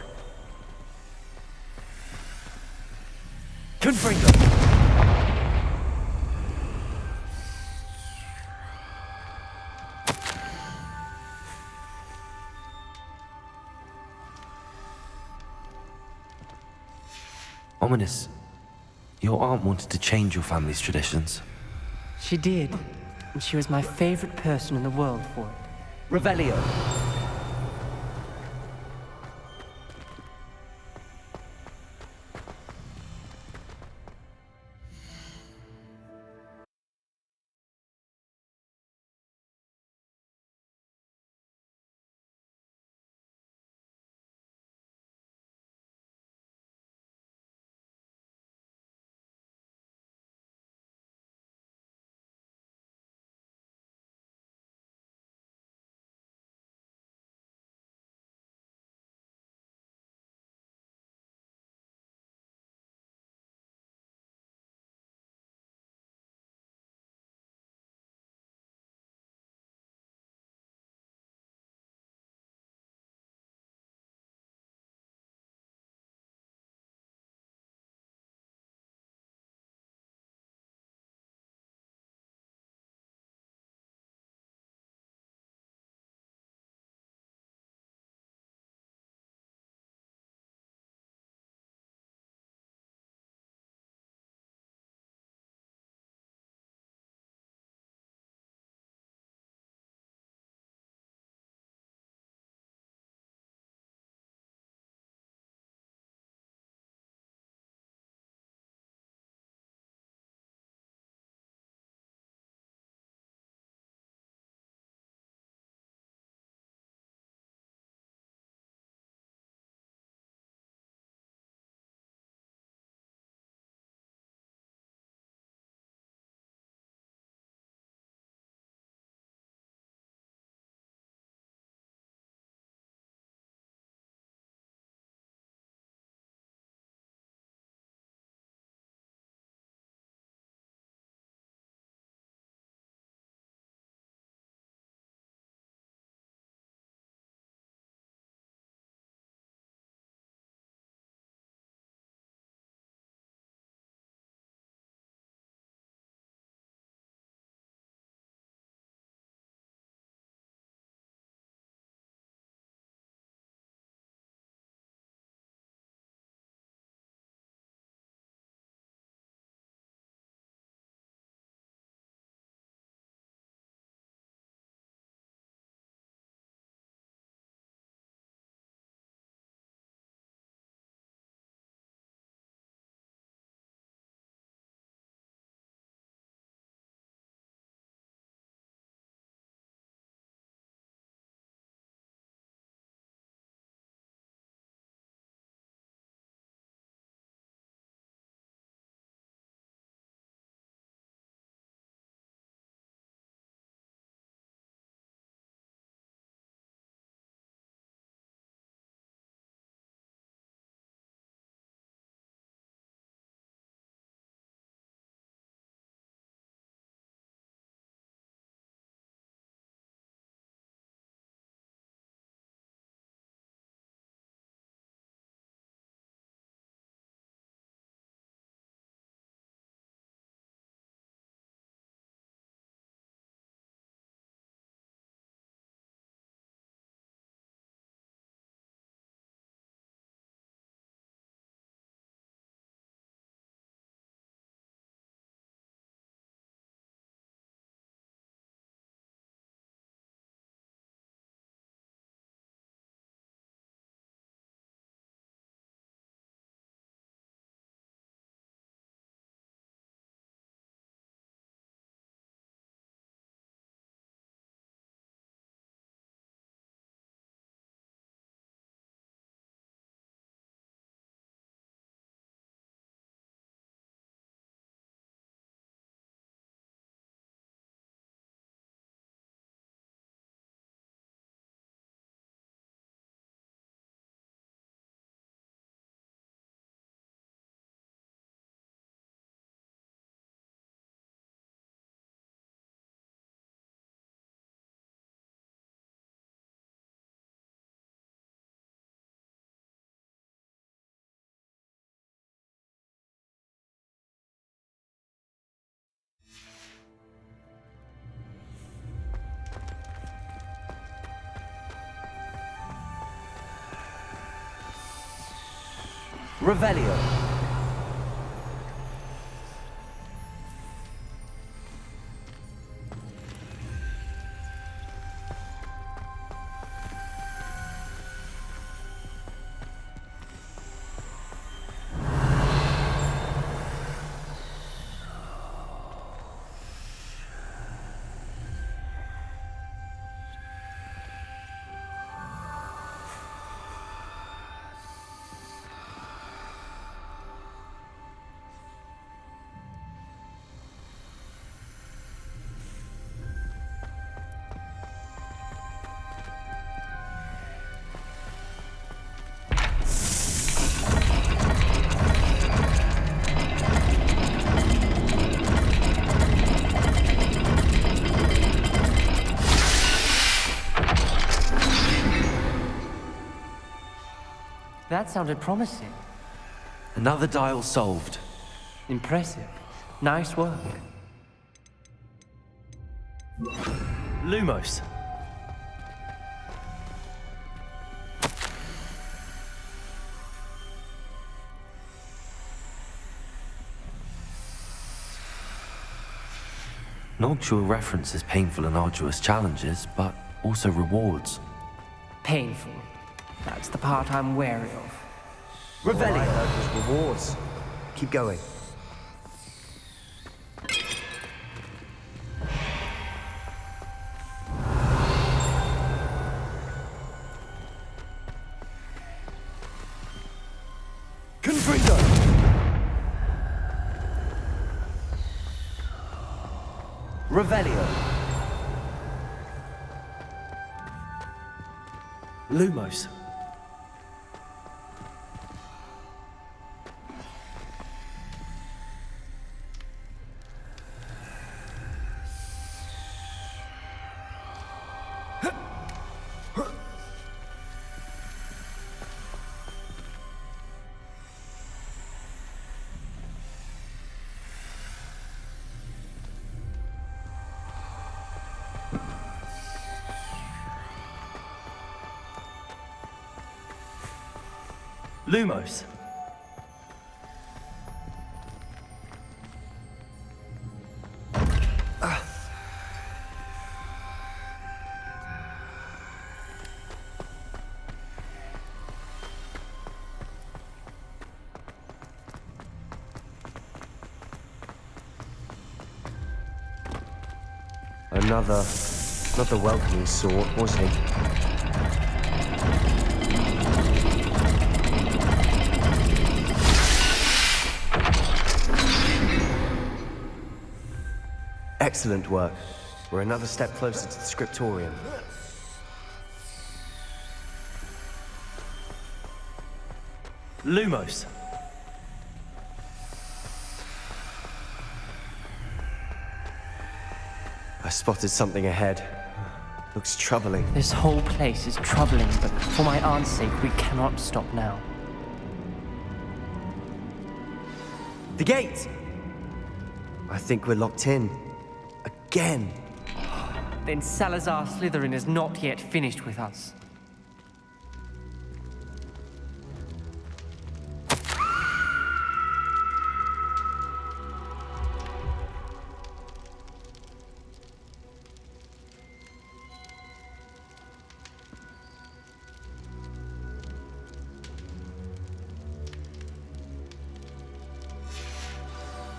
Confringo. Ominous. Your aunt wanted to change your family's traditions. She did, and she was my favorite person in the world for it. Revelio. Revelio. That sounded promising. Another dial solved. Impressive. Nice work. Lumos. Noctua references painful and arduous challenges, but also rewards. Painful. That's the part I'm wary of. All I heard was rewards. Keep going. Confringo! Revelio. Lumos. Lumos. Another welcoming sort, was he? Excellent work. We're another step closer to the scriptorium. Lumos. I spotted something ahead. Looks troubling. This whole place is troubling, but for my aunt's sake, we cannot stop now. The gate! I think we're locked in. Again. Then Salazar Slytherin is not yet finished with us.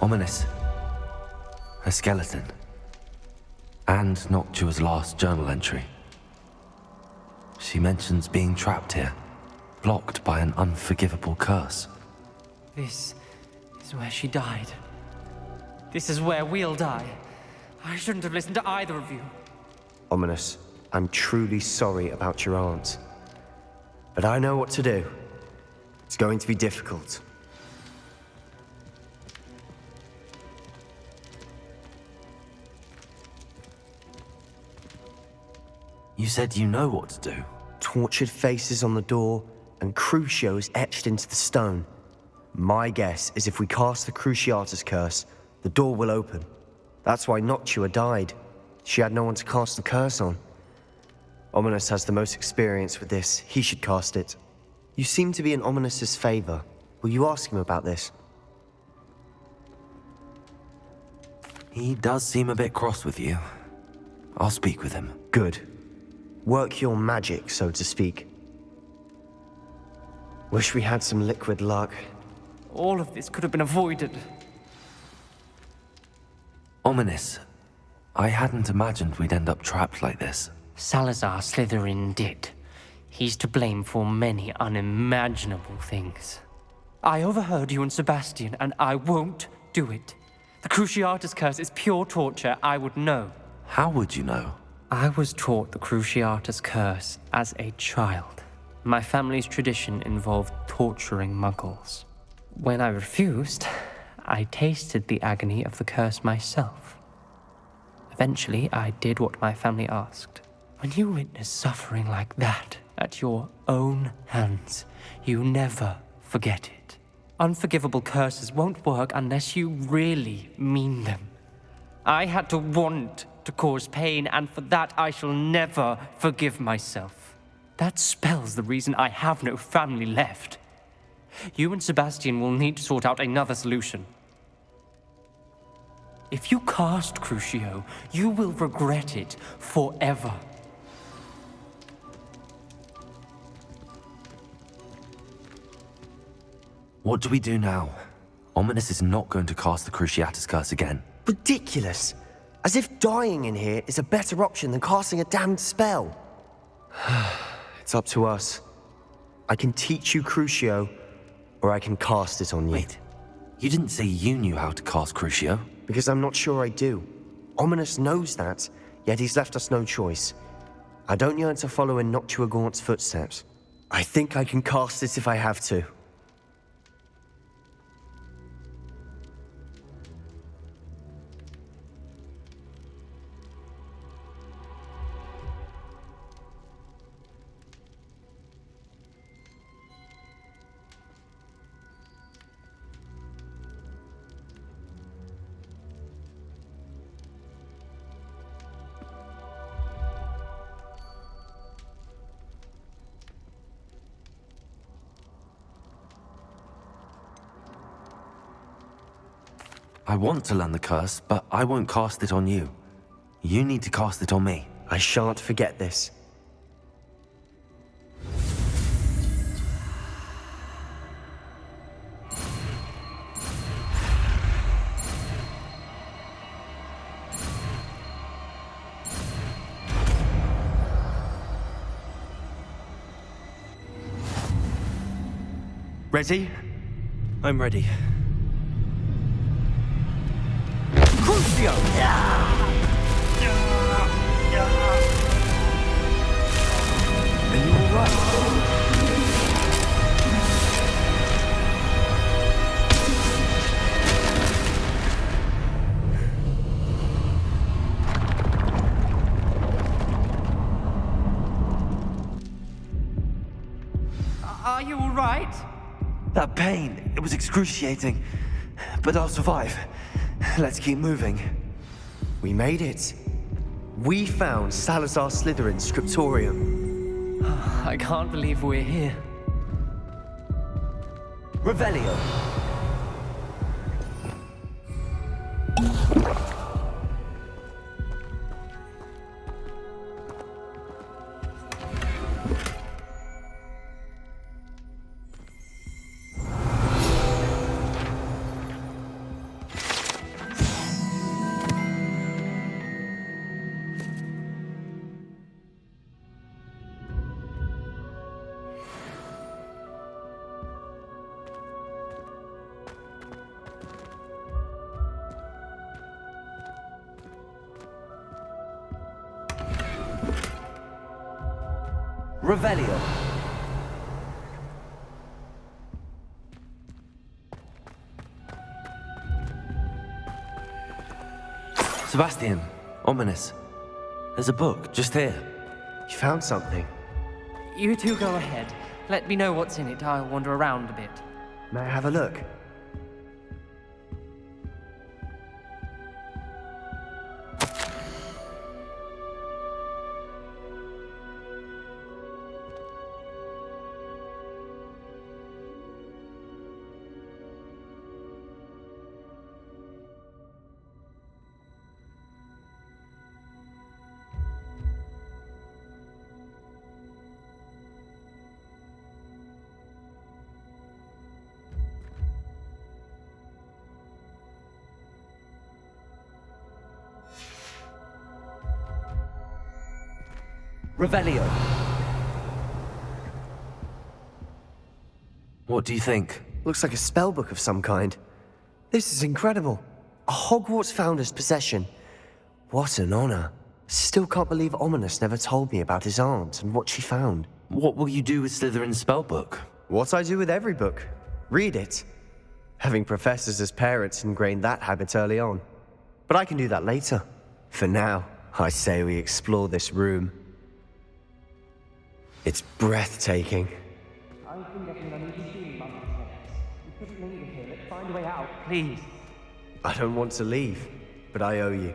Ominous. A skeleton. And Noctua's last journal entry. She mentions being trapped here, blocked by an unforgivable curse. This is where she died. This is where we'll die. I shouldn't have listened to either of you. Ominous, I'm truly sorry about your aunt. But I know what to do. It's going to be difficult. You said you know what to do. Tortured faces on the door, and Crucio is etched into the stone. My guess is if we cast the Cruciatus curse, the door will open. That's why Noctua died. She had no one to cast the curse on. Ominous has the most experience with this. He should cast it. You seem to be in Ominous's favor. Will you ask him about this? He does seem a bit cross with you. I'll speak with him. Good. Work your magic, so to speak. Wish we had some liquid luck. All of this could have been avoided. Ominous. I hadn't imagined we'd end up trapped like this. Salazar Slytherin did. He's to blame for many unimaginable things. I overheard you and Sebastian, and I won't do it. The Cruciatus Curse is pure torture, I would know. How would you know? I was taught the Cruciatus Curse as a child. My family's tradition involved torturing muggles. When I refused, I tasted the agony of the curse myself. Eventually, I did what my family asked. When you witness suffering like that at your own hands, you never forget it. Unforgivable curses won't work unless you really mean them. I had to want to cause pain, and for that I shall never forgive myself. That spell's the reason I have no family left. You and Sebastian will need to sort out another solution. If you cast Crucio, you will regret it forever. What do we do now? Ominous is not going to cast the Cruciatus Curse again. Ridiculous! As if dying in here is a better option than casting a damned spell. It's up to us. I can teach you Crucio, or I can cast it on you. Wait, you didn't say you knew how to cast Crucio? Because I'm not sure I do. Ominous knows that, yet he's left us no choice. I don't yearn to follow in Noctua Gaunt's footsteps. I think I can cast it if I have to. I want to learn the curse, but I won't cast it on you. You need to cast it on me. I shan't forget this. Ready? I'm ready. Crucio! Are you all right? Are you all right? That pain, it was excruciating. But I'll survive. Let's keep moving. We made it. We found Salazar Slytherin's scriptorium. I can't believe we're here. Revelio. Revelio. Sebastian, Ominous. There's a book just here. You found something. You two go ahead. Let me know what's in it. I'll wander around a bit. May I have a look? Revelio. What do you think? Looks like a spellbook of some kind. This is incredible. A Hogwarts founder's possession. What an honor. Still can't believe Ominous never told me about his aunt and what she found. What will you do with Slytherin's spellbook? What I do with every book. Read it. Having professors as parents ingrained that habit early on. But I can do that later. For now, I say we explore this room. It's breathtaking. I've been getting an uneasy feeling about this place. We couldn't linger here. Let's find a way out, please. I don't want to leave, but I owe you.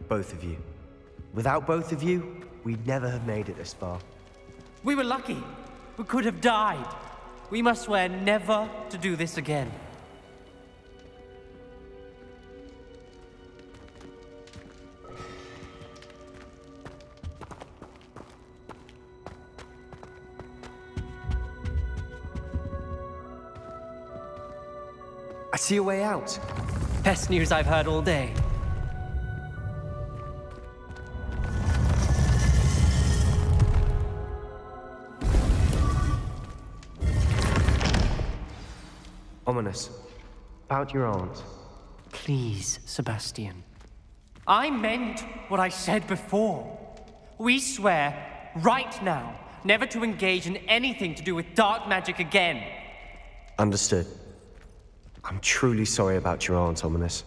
Both of you. Without both of you, we'd never have made it this far. We were lucky. We could have died. We must swear never to do this again. I see a way out. Best news I've heard all day. Ominous. About your aunt. Please, Sebastian. I meant what I said before. We swear, right now, never to engage in anything to do with dark magic again. Understood. I'm truly sorry about your aunt, Ominous.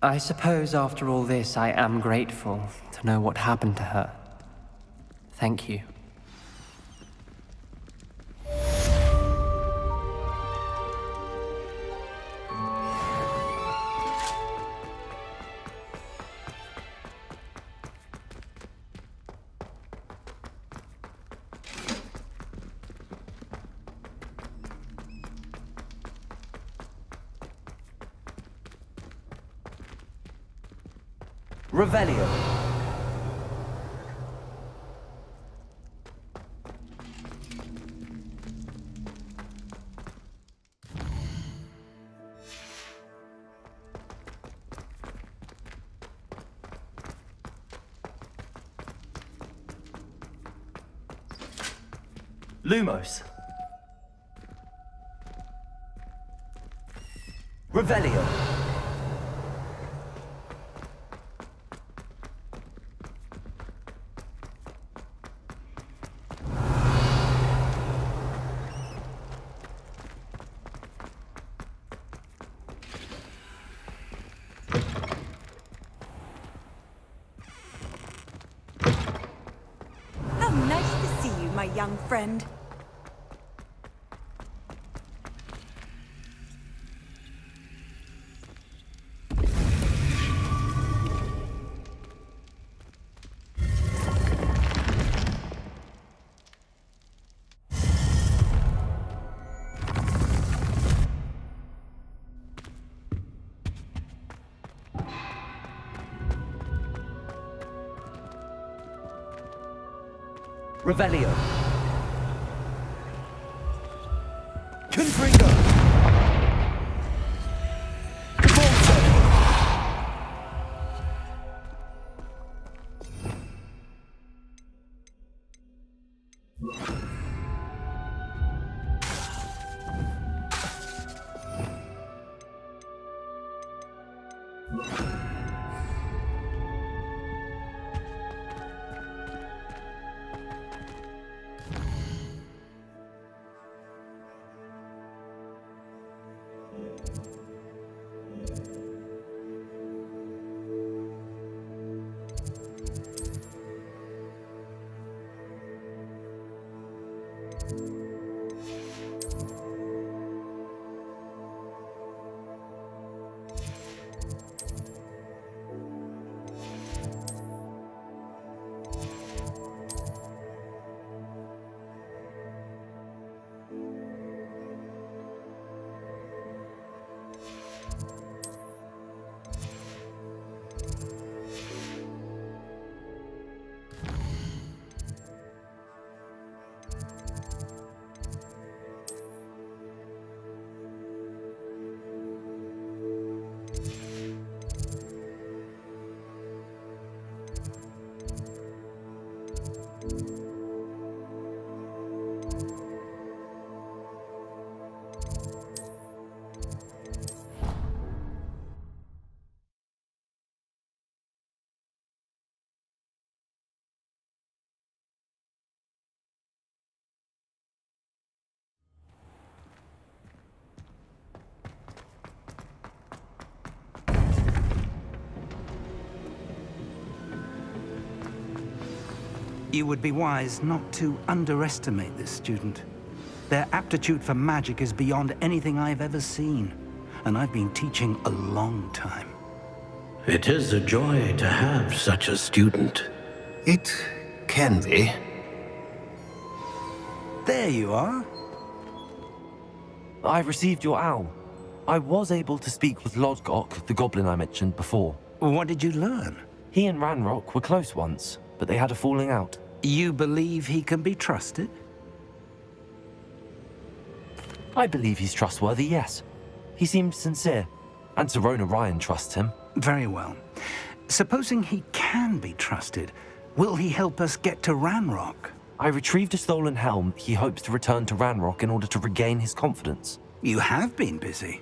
I suppose after all this, I am grateful to know what happened to her. Thank you. Revelio. Lumos. Revelio. How nice to see you, my young friend. Revelio. Confringo. You would be wise not to underestimate this student. Their aptitude for magic is beyond anything I've ever seen, and I've been teaching a long time. It is a joy to have such a student. It can be. There you are. I received your owl. I was able to speak with Lodgok, the goblin I mentioned before. What did you learn? He and Ranrock were close once, but they had a falling out. You believe he can be trusted? I believe he's trustworthy, yes. He seems sincere, and Serona Ryan trusts him. Very well. Supposing he can be trusted, will he help us get to Ranrock? I retrieved a stolen helm he hopes to return to Ranrock in order to regain his confidence. You have been busy.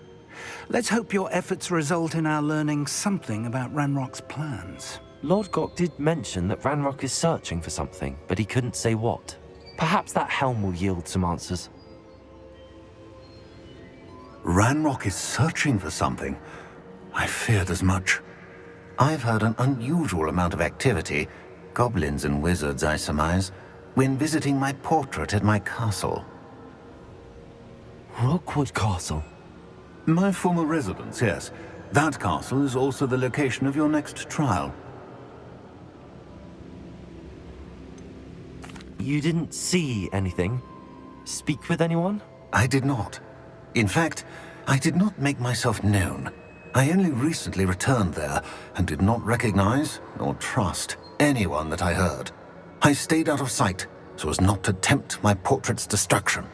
Let's hope your efforts result in our learning something about Ranrock's plans. Lodgok did mention that Ranrock is searching for something, but he couldn't say what. Perhaps that helm will yield some answers. Ranrock is searching for something. I feared as much. I've heard an unusual amount of activity, goblins and wizards, I surmise, when visiting my portrait at my castle. Rookwood Castle? My former residence, yes. That castle is also the location of your next trial. You didn't see anything? Speak with anyone? I did not. In fact, I did not make myself known. I only recently returned there and did not recognize or trust anyone that I heard. I stayed out of sight so as not to tempt my portrait's destruction.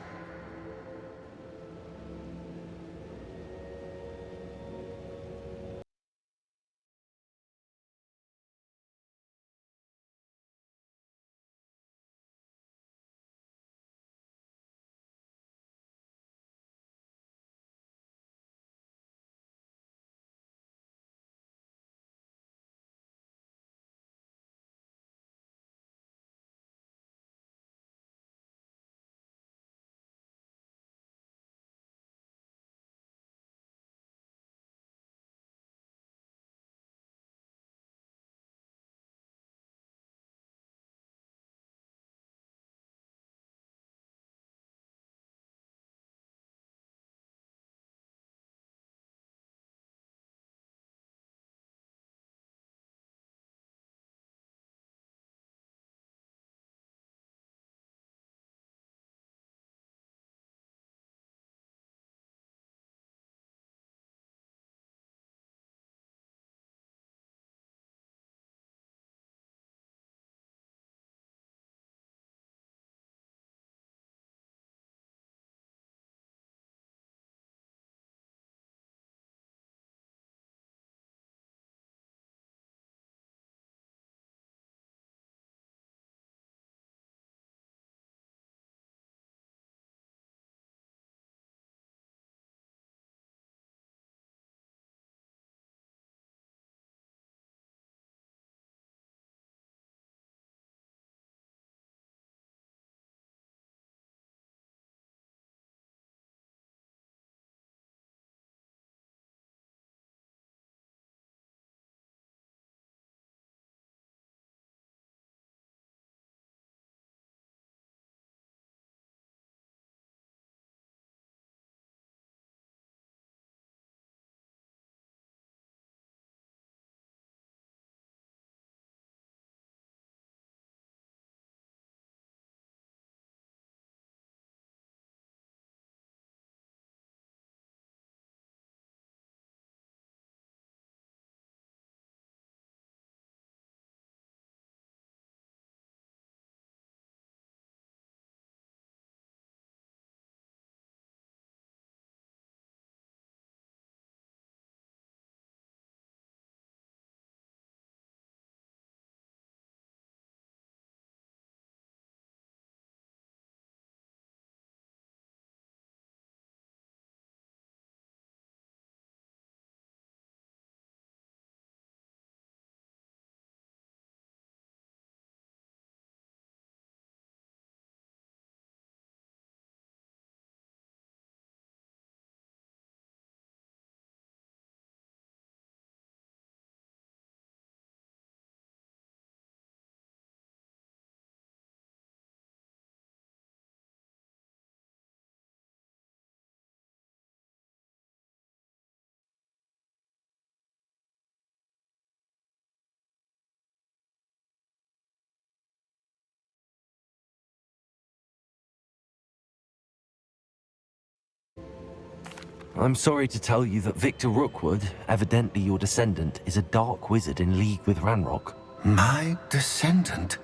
I'm sorry to tell you that Victor Rookwood, evidently your descendant, is a dark wizard in league with Ranrock. My descendant?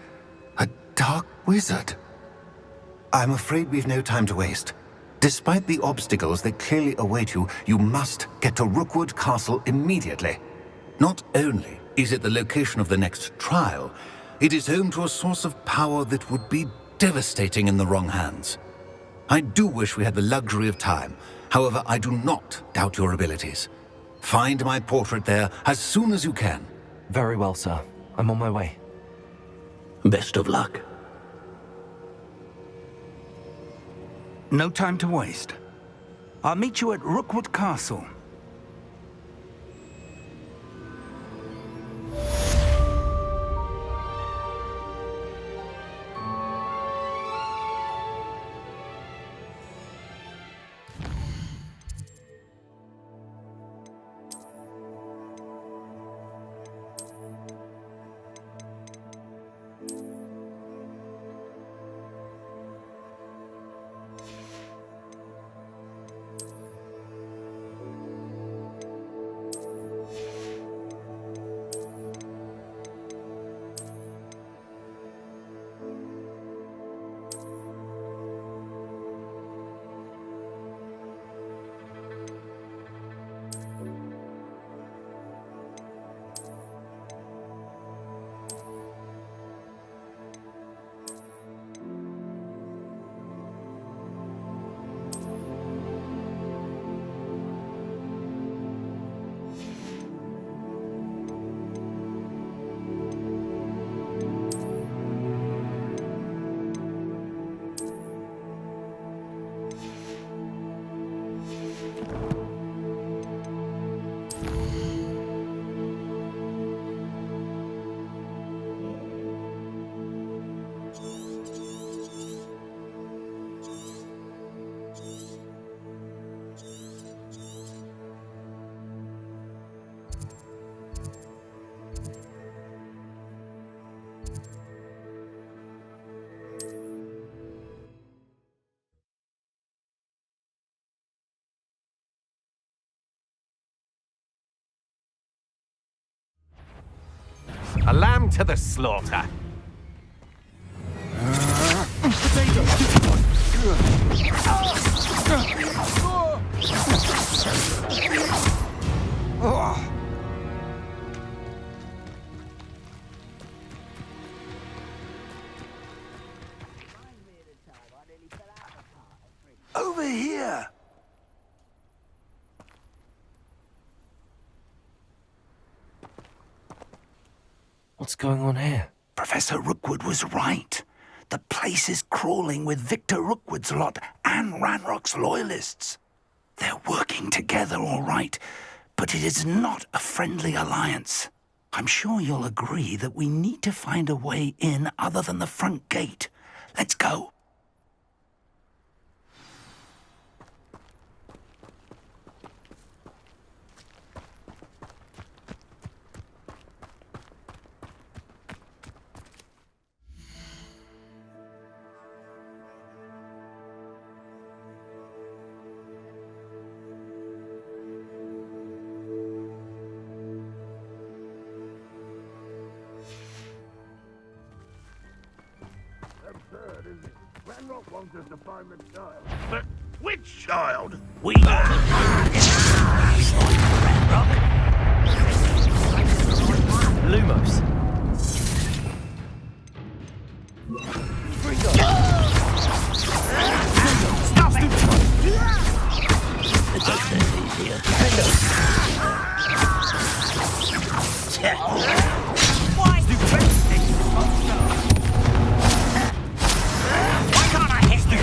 A dark wizard? I'm afraid we've no time to waste. Despite the obstacles that clearly await you, you must get to Rookwood Castle immediately. Not only is it the location of the next trial, it is home to a source of power that would be devastating in the wrong hands. I do wish we had the luxury of time. However, I do not doubt your abilities. Find my portrait there as soon as you can. Very well, sir. I'm on my way. Best of luck. No time to waste. I'll meet you at Rookwood Castle. A lamb to the slaughter. Over here! What's going on here? Professor Rookwood was right. The place is crawling with Victor Rookwood's lot and Ranrock's loyalists. They're working together, all right, but it is not a friendly alliance. I'm sure you'll agree that we need to find a way in other than the front gate. Let's go. Ranrock wants us to find the child. But which child? We Lumos. Stop it! It's okay, easier. Why? Why can't I hit you?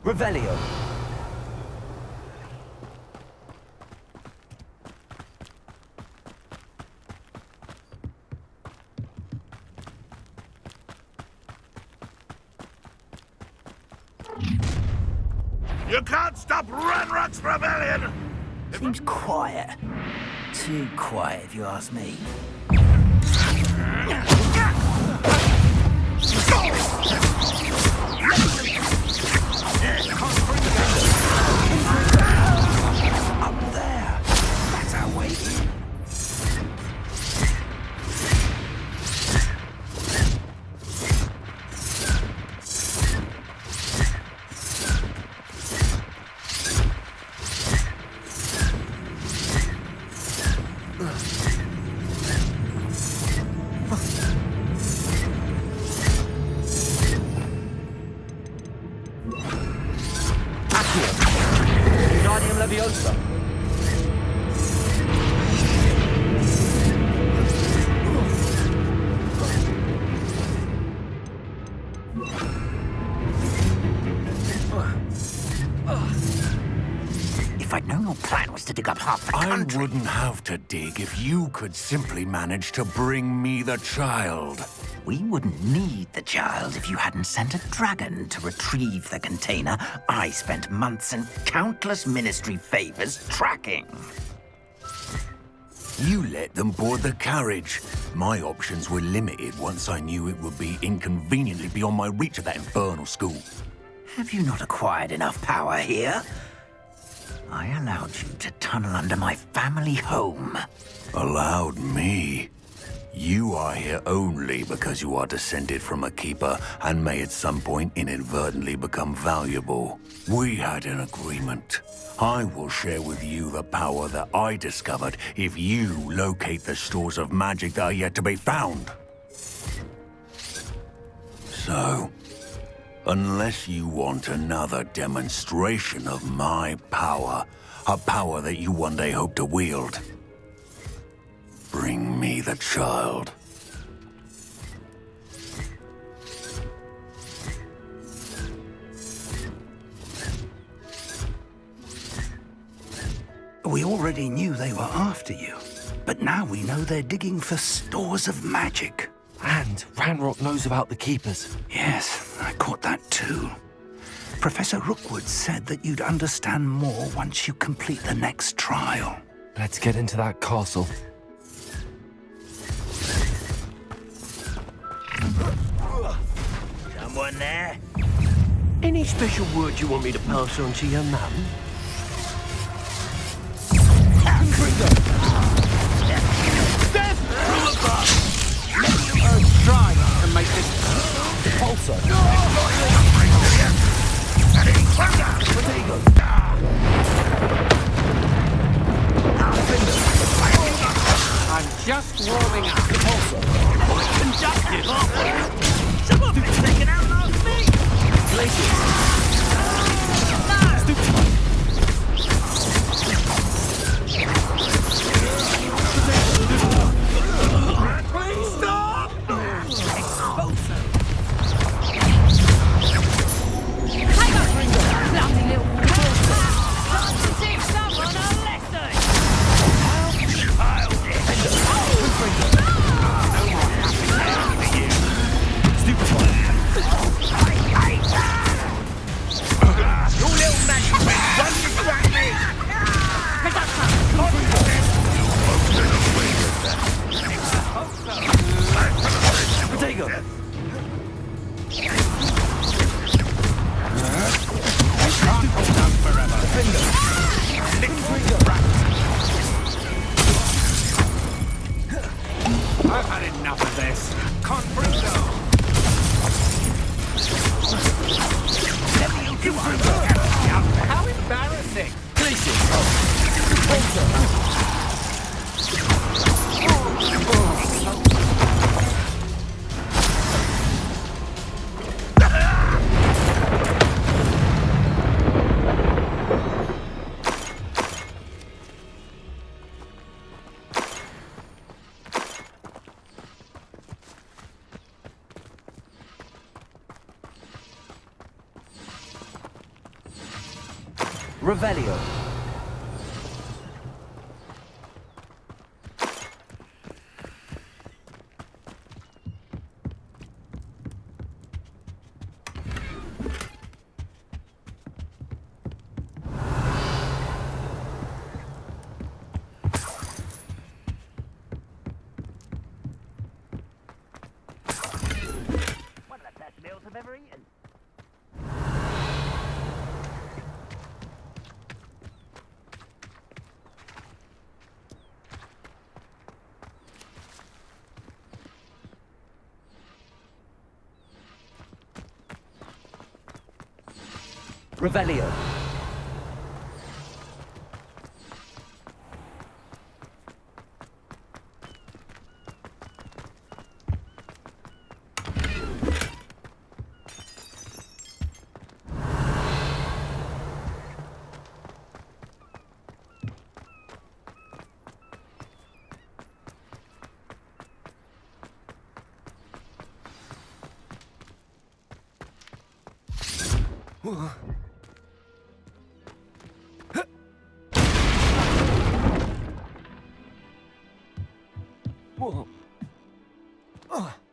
Revelio. You can't stop Ranrock's rebellion! Seems quiet. Too quiet, if you ask me. Up there! That's our way. Wingardium Leviosa. If I'd known your plan was to dig up half the country... I wouldn't have to dig if you could simply manage to bring me the child. We wouldn't need the child if you hadn't sent a dragon to retrieve the container I spent months and countless ministry favors tracking. You let them board the carriage. My options were limited once I knew it would be inconveniently beyond my reach at that infernal school. Have you not acquired enough power here? I allowed you to tunnel under my family home. Allowed me? You are here only because you are descended from a keeper and may at some point inadvertently become valuable. We had an agreement. I will share with you the power that I discovered if you locate the stores of magic that are yet to be found. So, unless you want another demonstration of my power, a power that you one day hope to wield, bring me the child. We already knew they were after you, but now we know they're digging for stores of magic. And Ranrock knows about the Keepers. Yes, I caught that too. Professor Rookwood said that you'd understand more once you complete the next trial. Let's get into that castle. Someone there? Any special word you want me to pass on to your mum? Try and make this Pulsar. I'm just warming up. Conductive, aren't we? Some of it's taken out last week. Please stop! Bloody little time to teach someone a lesson! Your little magic friend won't distract me! Potato. Can't hold out forever. I've had enough of this. Confringo! How embarrassing! Revelio. I've ever eaten. Revelio.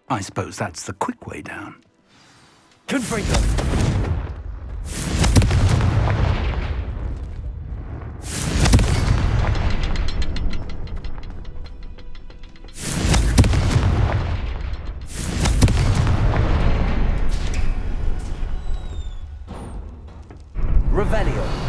I suppose that's the quick way down. Confringo. Revelio.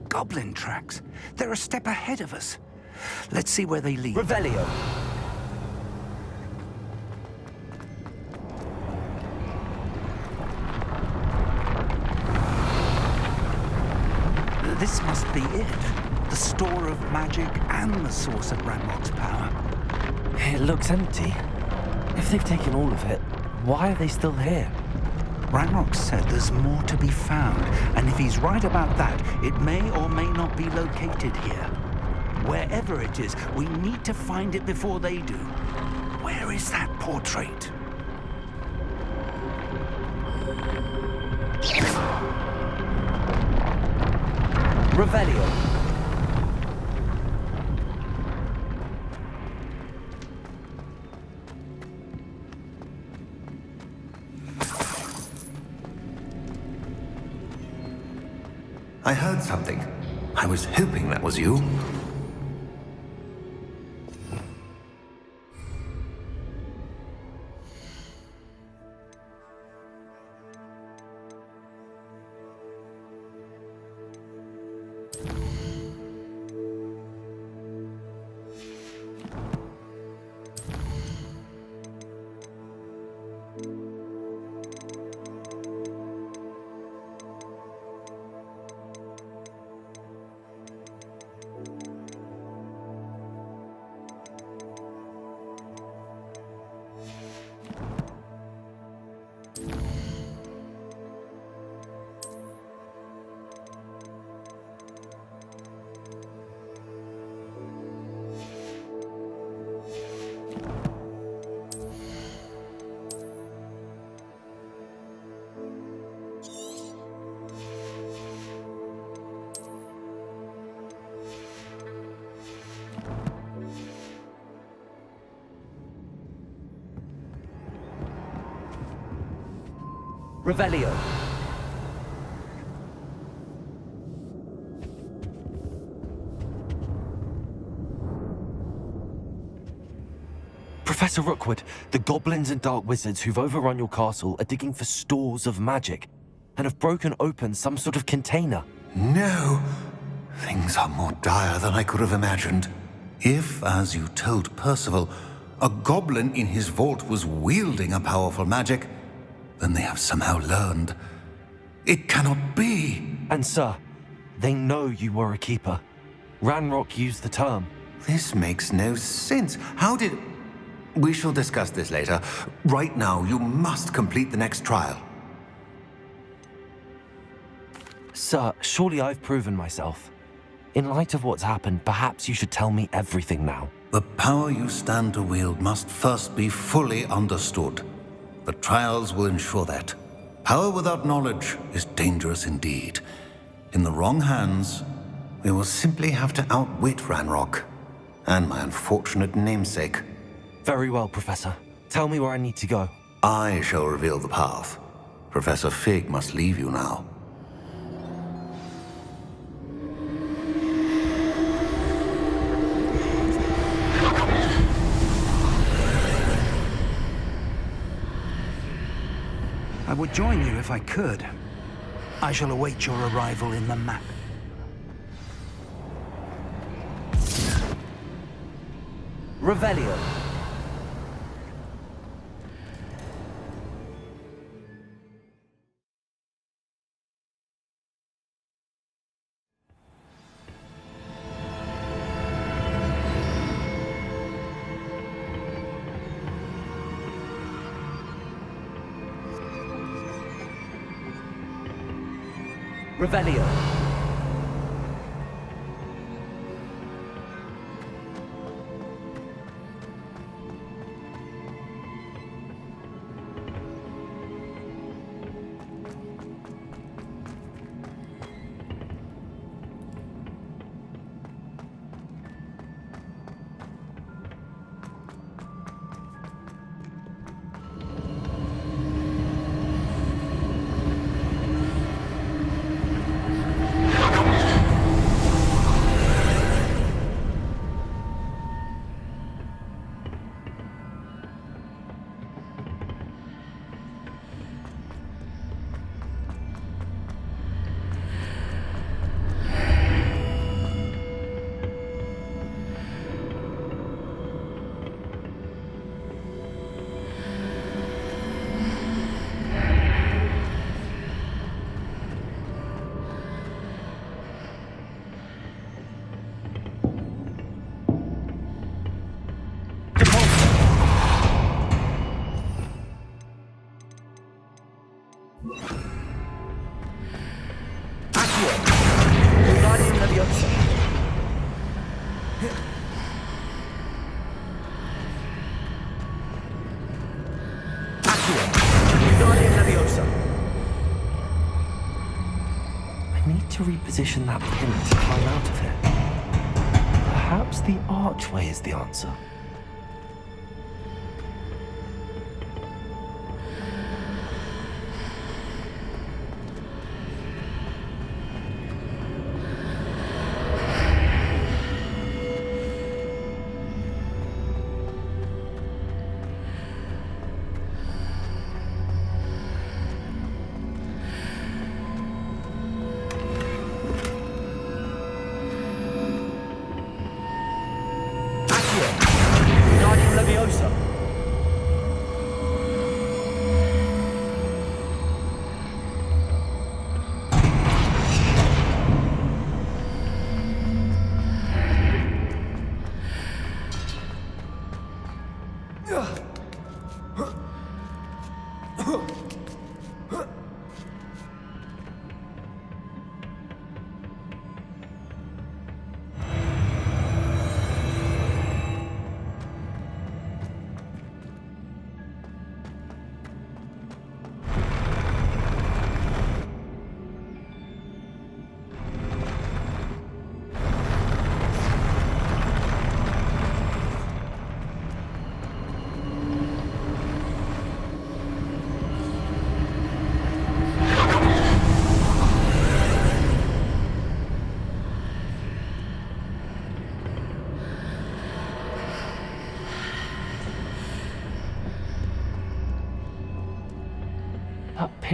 Goblin tracks. They're a step ahead of us. Let's see where they lead. Revelio. This must be it. The store of magic and the source of Ranrock's power. It looks empty. If they've taken all of it, why are they still here? Ranrock said there's more to be found, and if he's right about that, it may or may not be located here. Wherever it is, we need to find it before they do. Where is that portrait? Revelio. I heard something. I was hoping that was you. Revelio. Professor Rookwood, the goblins and dark wizards who've overrun your castle are digging for stores of magic and have broken open some sort of container. No. Things are more dire than I could have imagined. If, as you told Percival, a goblin in his vault was wielding a powerful magic, then they have somehow learned. It cannot be. And sir, they know you were a keeper. Ranrock used the term. This makes no sense. How did... We shall discuss this later. Right now, you must complete the next trial. Sir, surely I've proven myself. In light of what's happened, perhaps you should tell me everything now. The power you stand to wield must first be fully understood. The trials will ensure that. Power without knowledge is dangerous indeed. In the wrong hands, we will simply have to outwit Ranrock and my unfortunate namesake. Very well, Professor. Tell me where I need to go. I shall reveal the path. Professor Fig must leave you now. I would join you if I could. I shall await your arrival in the map. Revelio. Revelio. I need to reposition that pin to climb out of it. Perhaps the archway is the answer.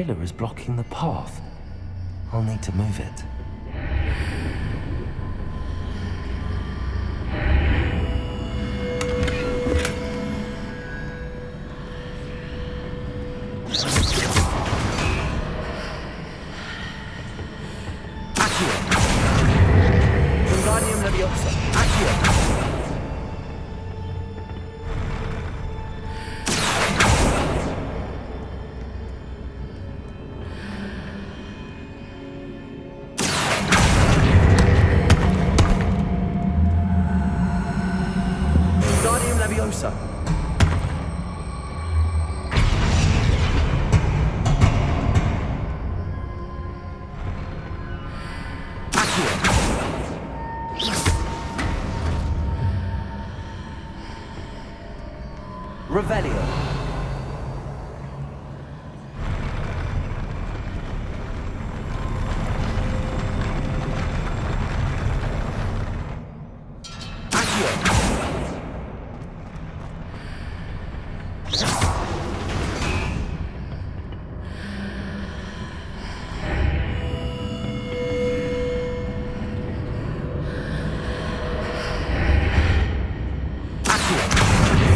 pillar is blocking the path. I'll need to move it. Wingardium Leviosa. Accio. Wingardium Leviosa. Revelio.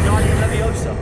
Wingardium Leviosa.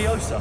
Leviosa.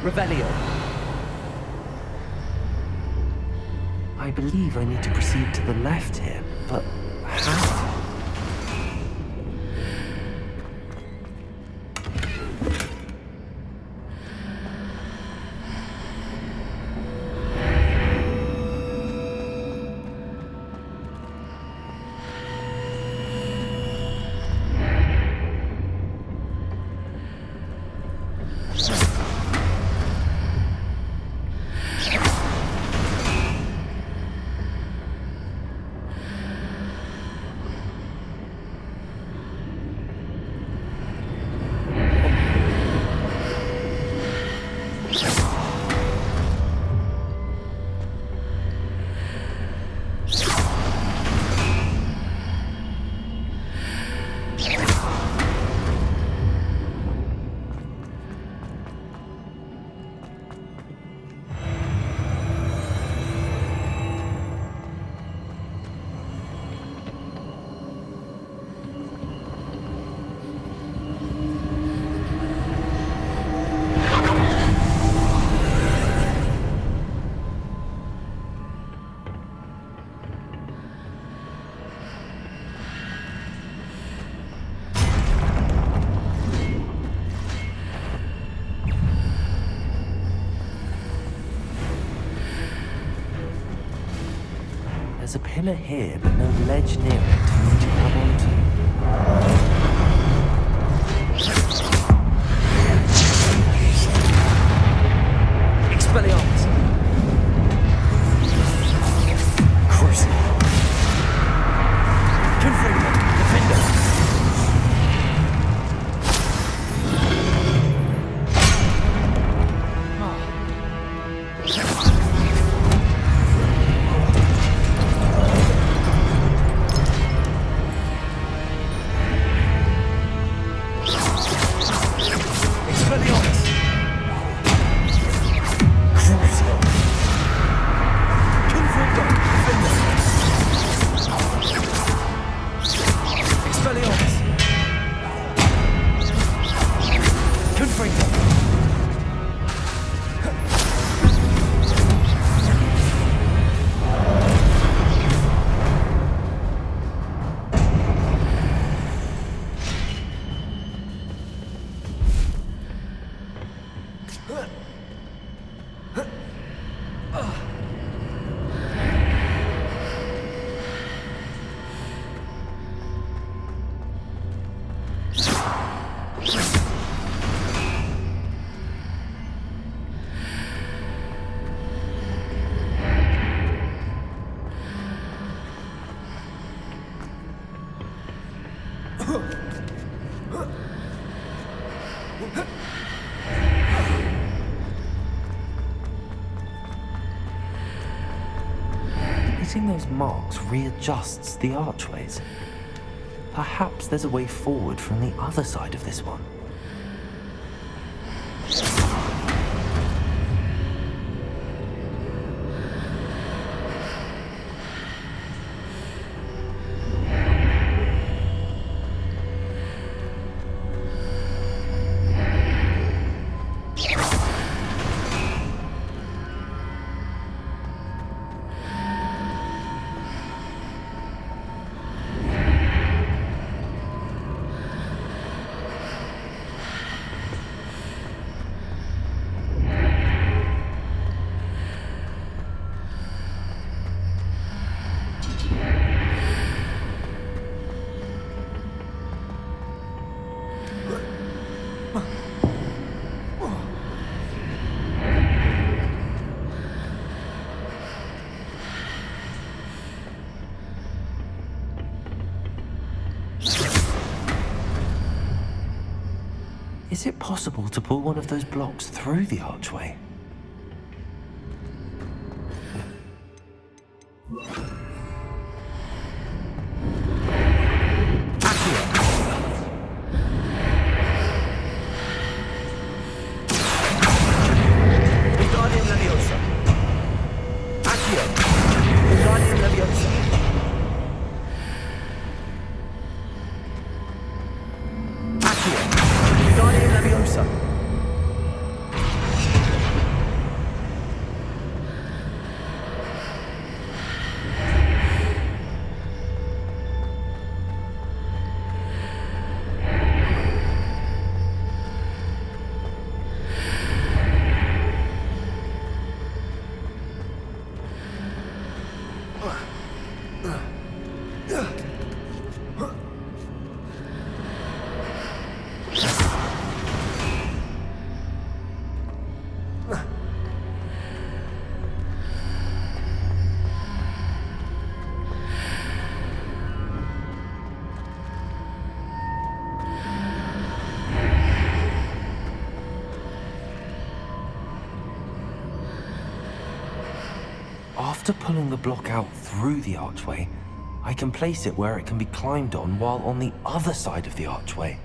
Revelio. I believe I need to proceed to the left here, but how? There's a pillar here, but no ledge near it for me to grab onto. Expelliarmus! Crucible! Hitting those marks readjusts the archways. Perhaps there's a way forward from the other side of this one. Is it possible to pull one of those blocks through the archway? After pulling the block out through the archway, I can place it where it can be climbed on while on the other side of the archway.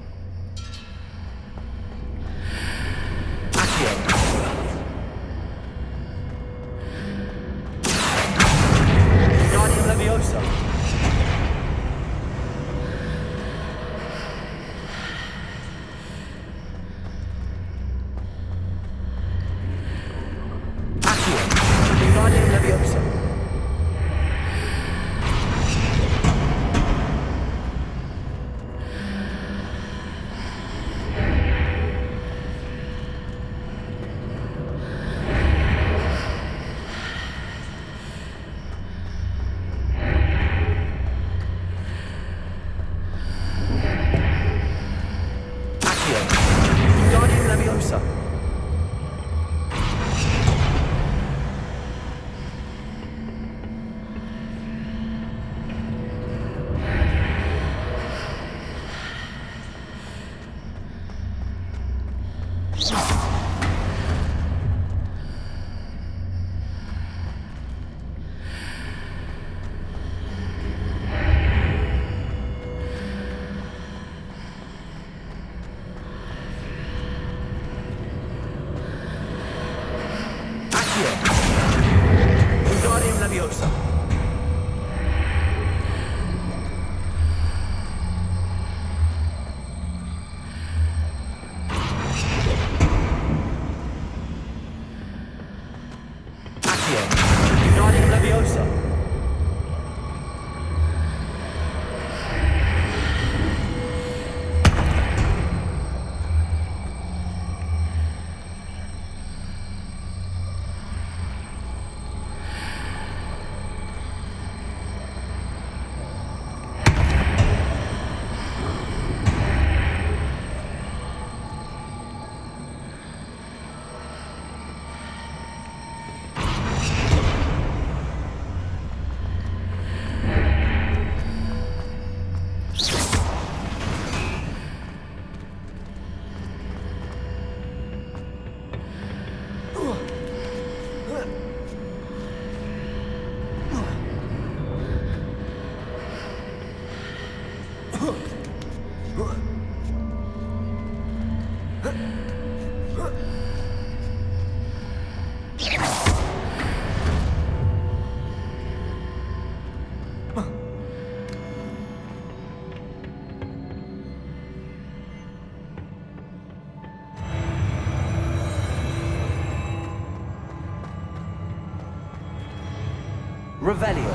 Revelio.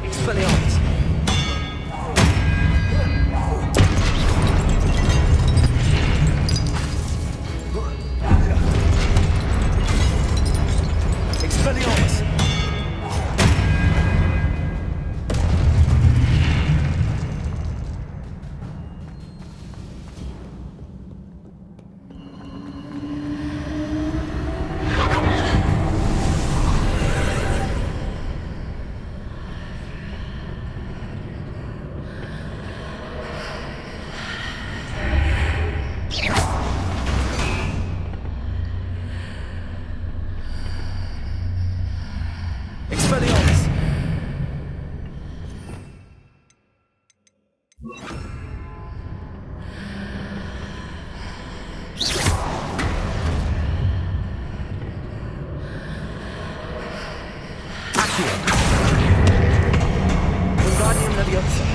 Expelliarmus. Expelliarmus. Expelliarmus. Accio. Wingardium Leviosa.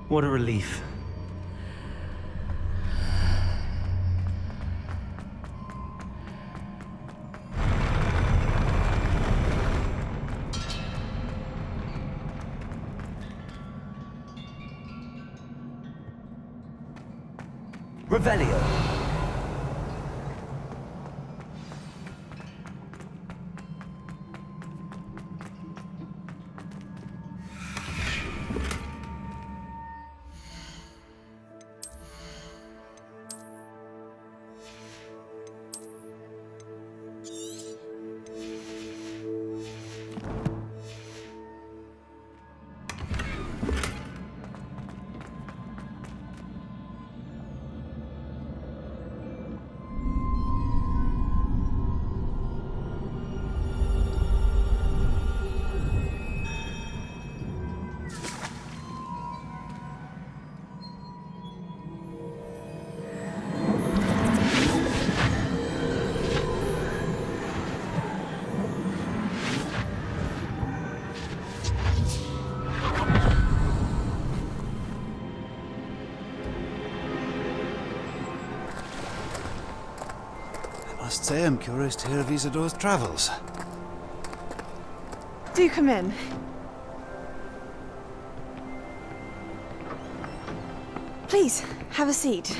What a relief. Revelio. I must say I'm curious to hear of Isadore's travels. Do come in. Please, have a seat.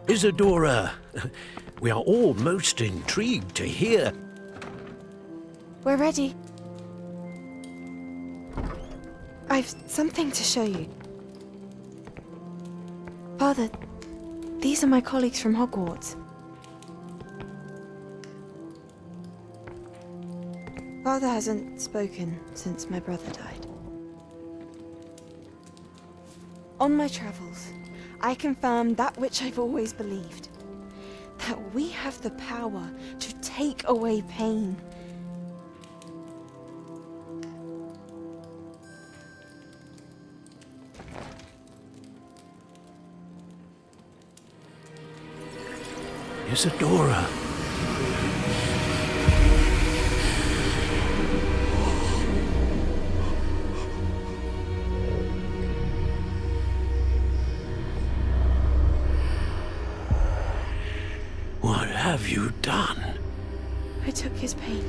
Isadora, we are all most intrigued to hear. We're ready. I've something to show you. Father, these are my colleagues from Hogwarts. Father hasn't spoken since my brother died. On my travels, I confirmed that which I've always believed. That we have the power to take away pain. Isadora. What have you done? I took his pain.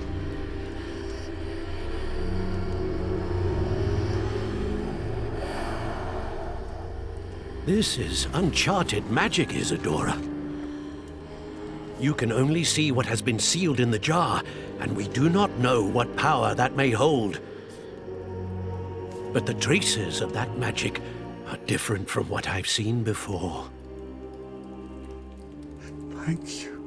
This is uncharted magic, Isadora. You can only see what has been sealed in the jar, and we do not know what power that may hold. But the traces of that magic are different from what I've seen before. Thank you.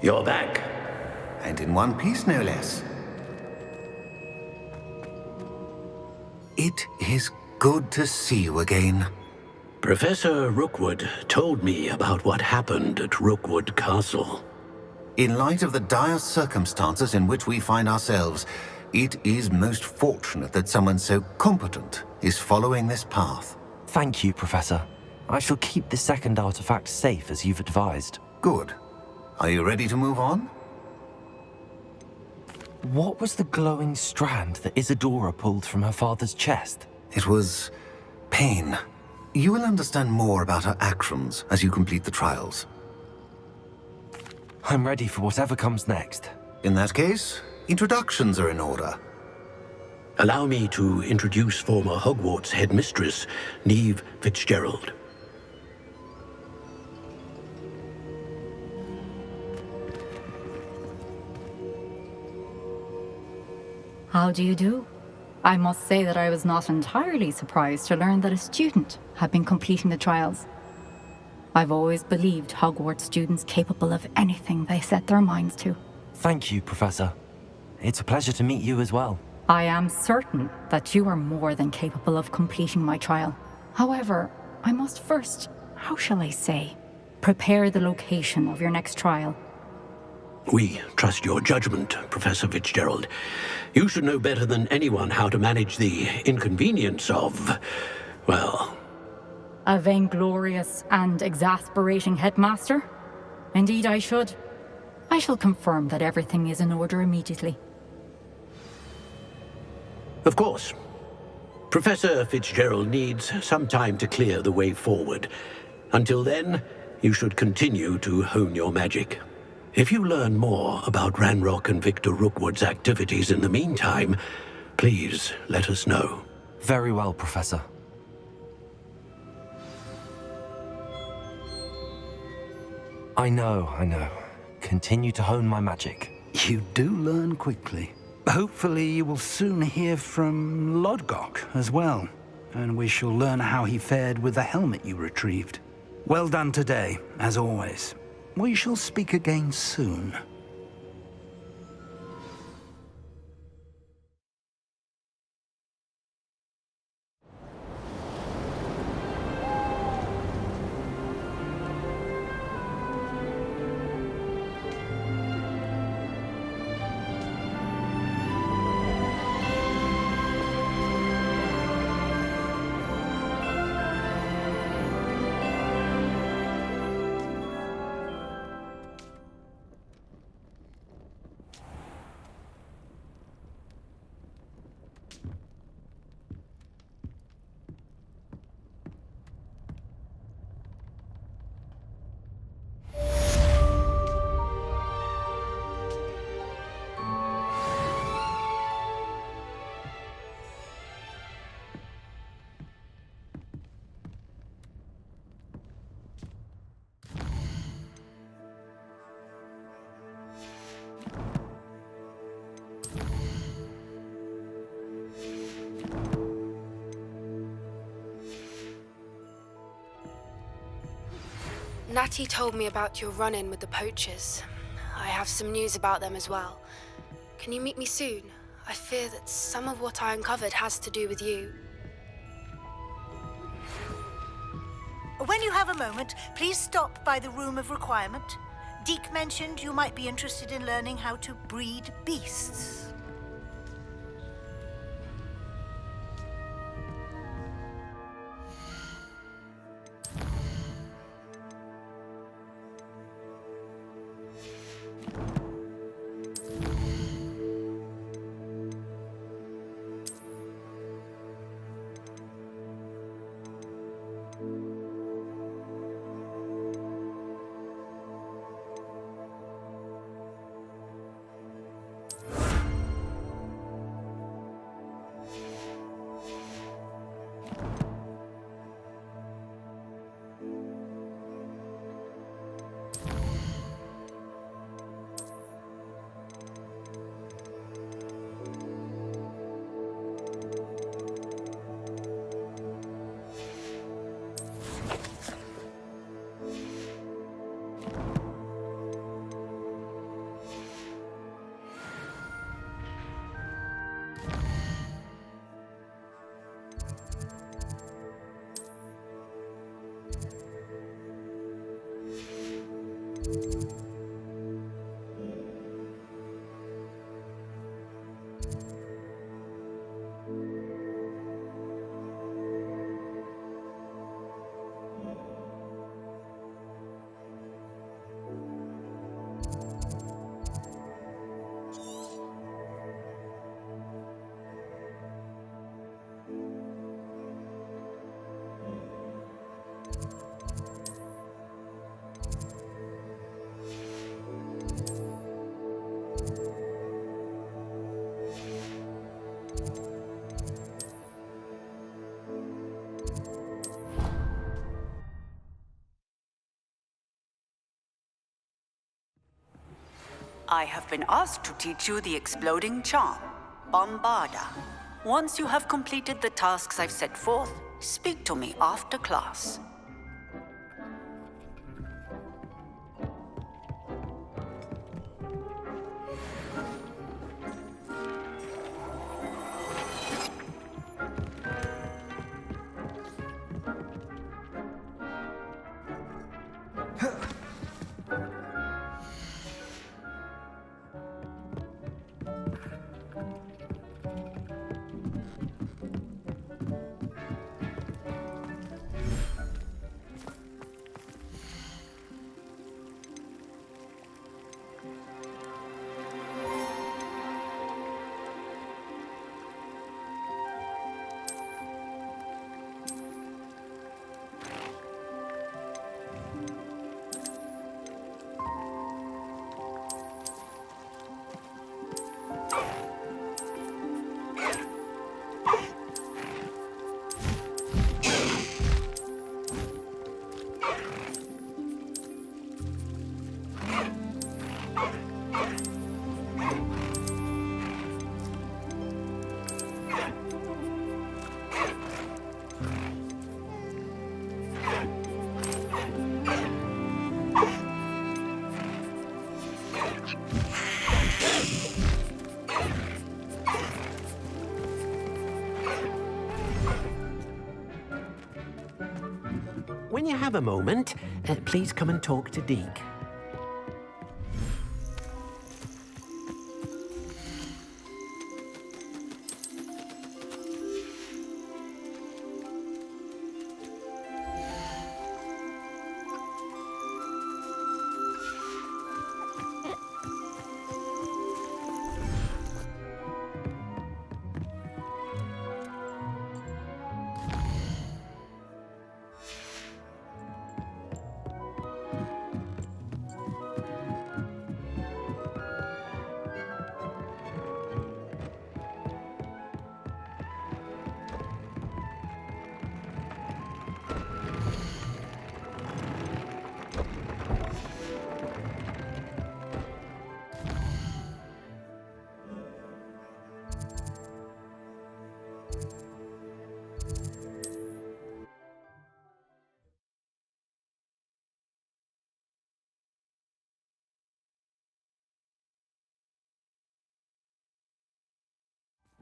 You're back. And in one piece, no less. It is good to see you again. Professor Rookwood told me about what happened at Rookwood Castle. In light of the dire circumstances in which we find ourselves, it is most fortunate that someone so competent is following this path. Thank you, Professor. I shall keep the second artifact safe as you've advised. Good. Are you ready to move on? What was the glowing strand that Isadora pulled from her father's chest? It was pain. You will understand more about her actions as you complete the trials. I'm ready for whatever comes next. In that case, introductions are in order. Allow me to introduce former Hogwarts headmistress, Neve Fitzgerald. How do you do? I must say that I was not entirely surprised to learn that a student had been completing the trials. I've always believed Hogwarts students capable of anything they set their minds to. Thank you, Professor. It's a pleasure to meet you as well. I am certain that you are more than capable of completing my trial. However, I must first, how shall I say, prepare the location of your next trial. We trust your judgment, Professor Fitzgerald. You should know better than anyone how to manage the inconvenience of, well... A vainglorious and exasperating headmaster? Indeed I should. I shall confirm that everything is in order immediately. Of course. Professor Fitzgerald needs some time to clear the way forward. Until then, you should continue to hone your magic. If you learn more about Ranrock and Victor Rookwood's activities in the meantime, please let us know. Very well, Professor. I know. Continue to hone my magic. You do learn quickly. Hopefully you will soon hear from Lodgok as well, and we shall learn how he fared with the helmet you retrieved. Well done today, as always. We shall speak again soon. Natty told me about your run-in with the poachers. I have some news about them as well. Can you meet me soon? I fear that some of what I uncovered has to do with you. When you have a moment, please stop by the Room of Requirement. Deke mentioned you might be interested in learning how to breed beasts. I have been asked to teach you the exploding charm, Bombarda. Once you have completed the tasks I've set forth, speak to me after class. When you have a moment, please come and talk to Deke.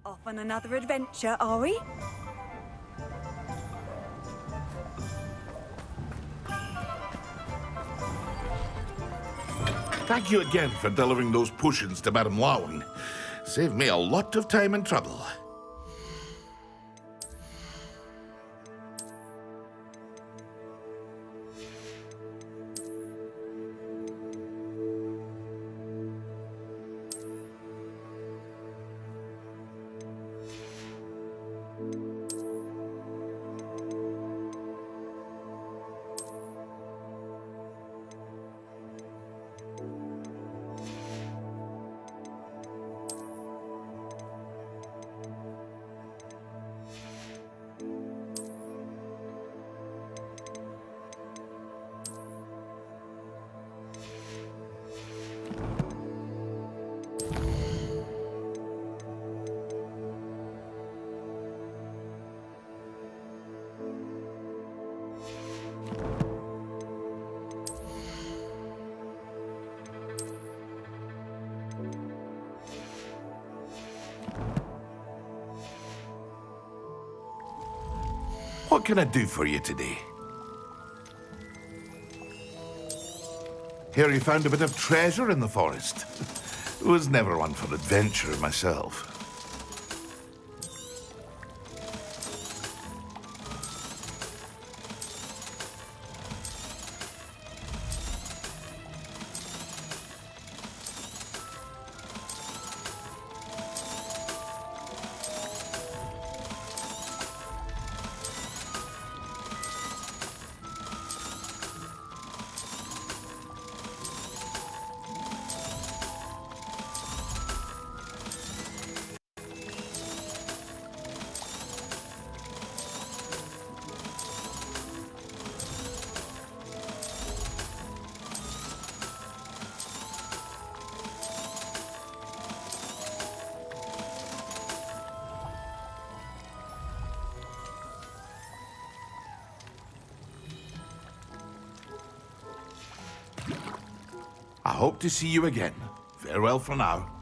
Off on another adventure, are we? Thank you again for delivering those potions to Madame Lown. Saved me a lot of time and trouble. What can I do for you today? Hear you found a bit of treasure in the forest. Was never one for adventure myself. I hope to see you again. Farewell for now.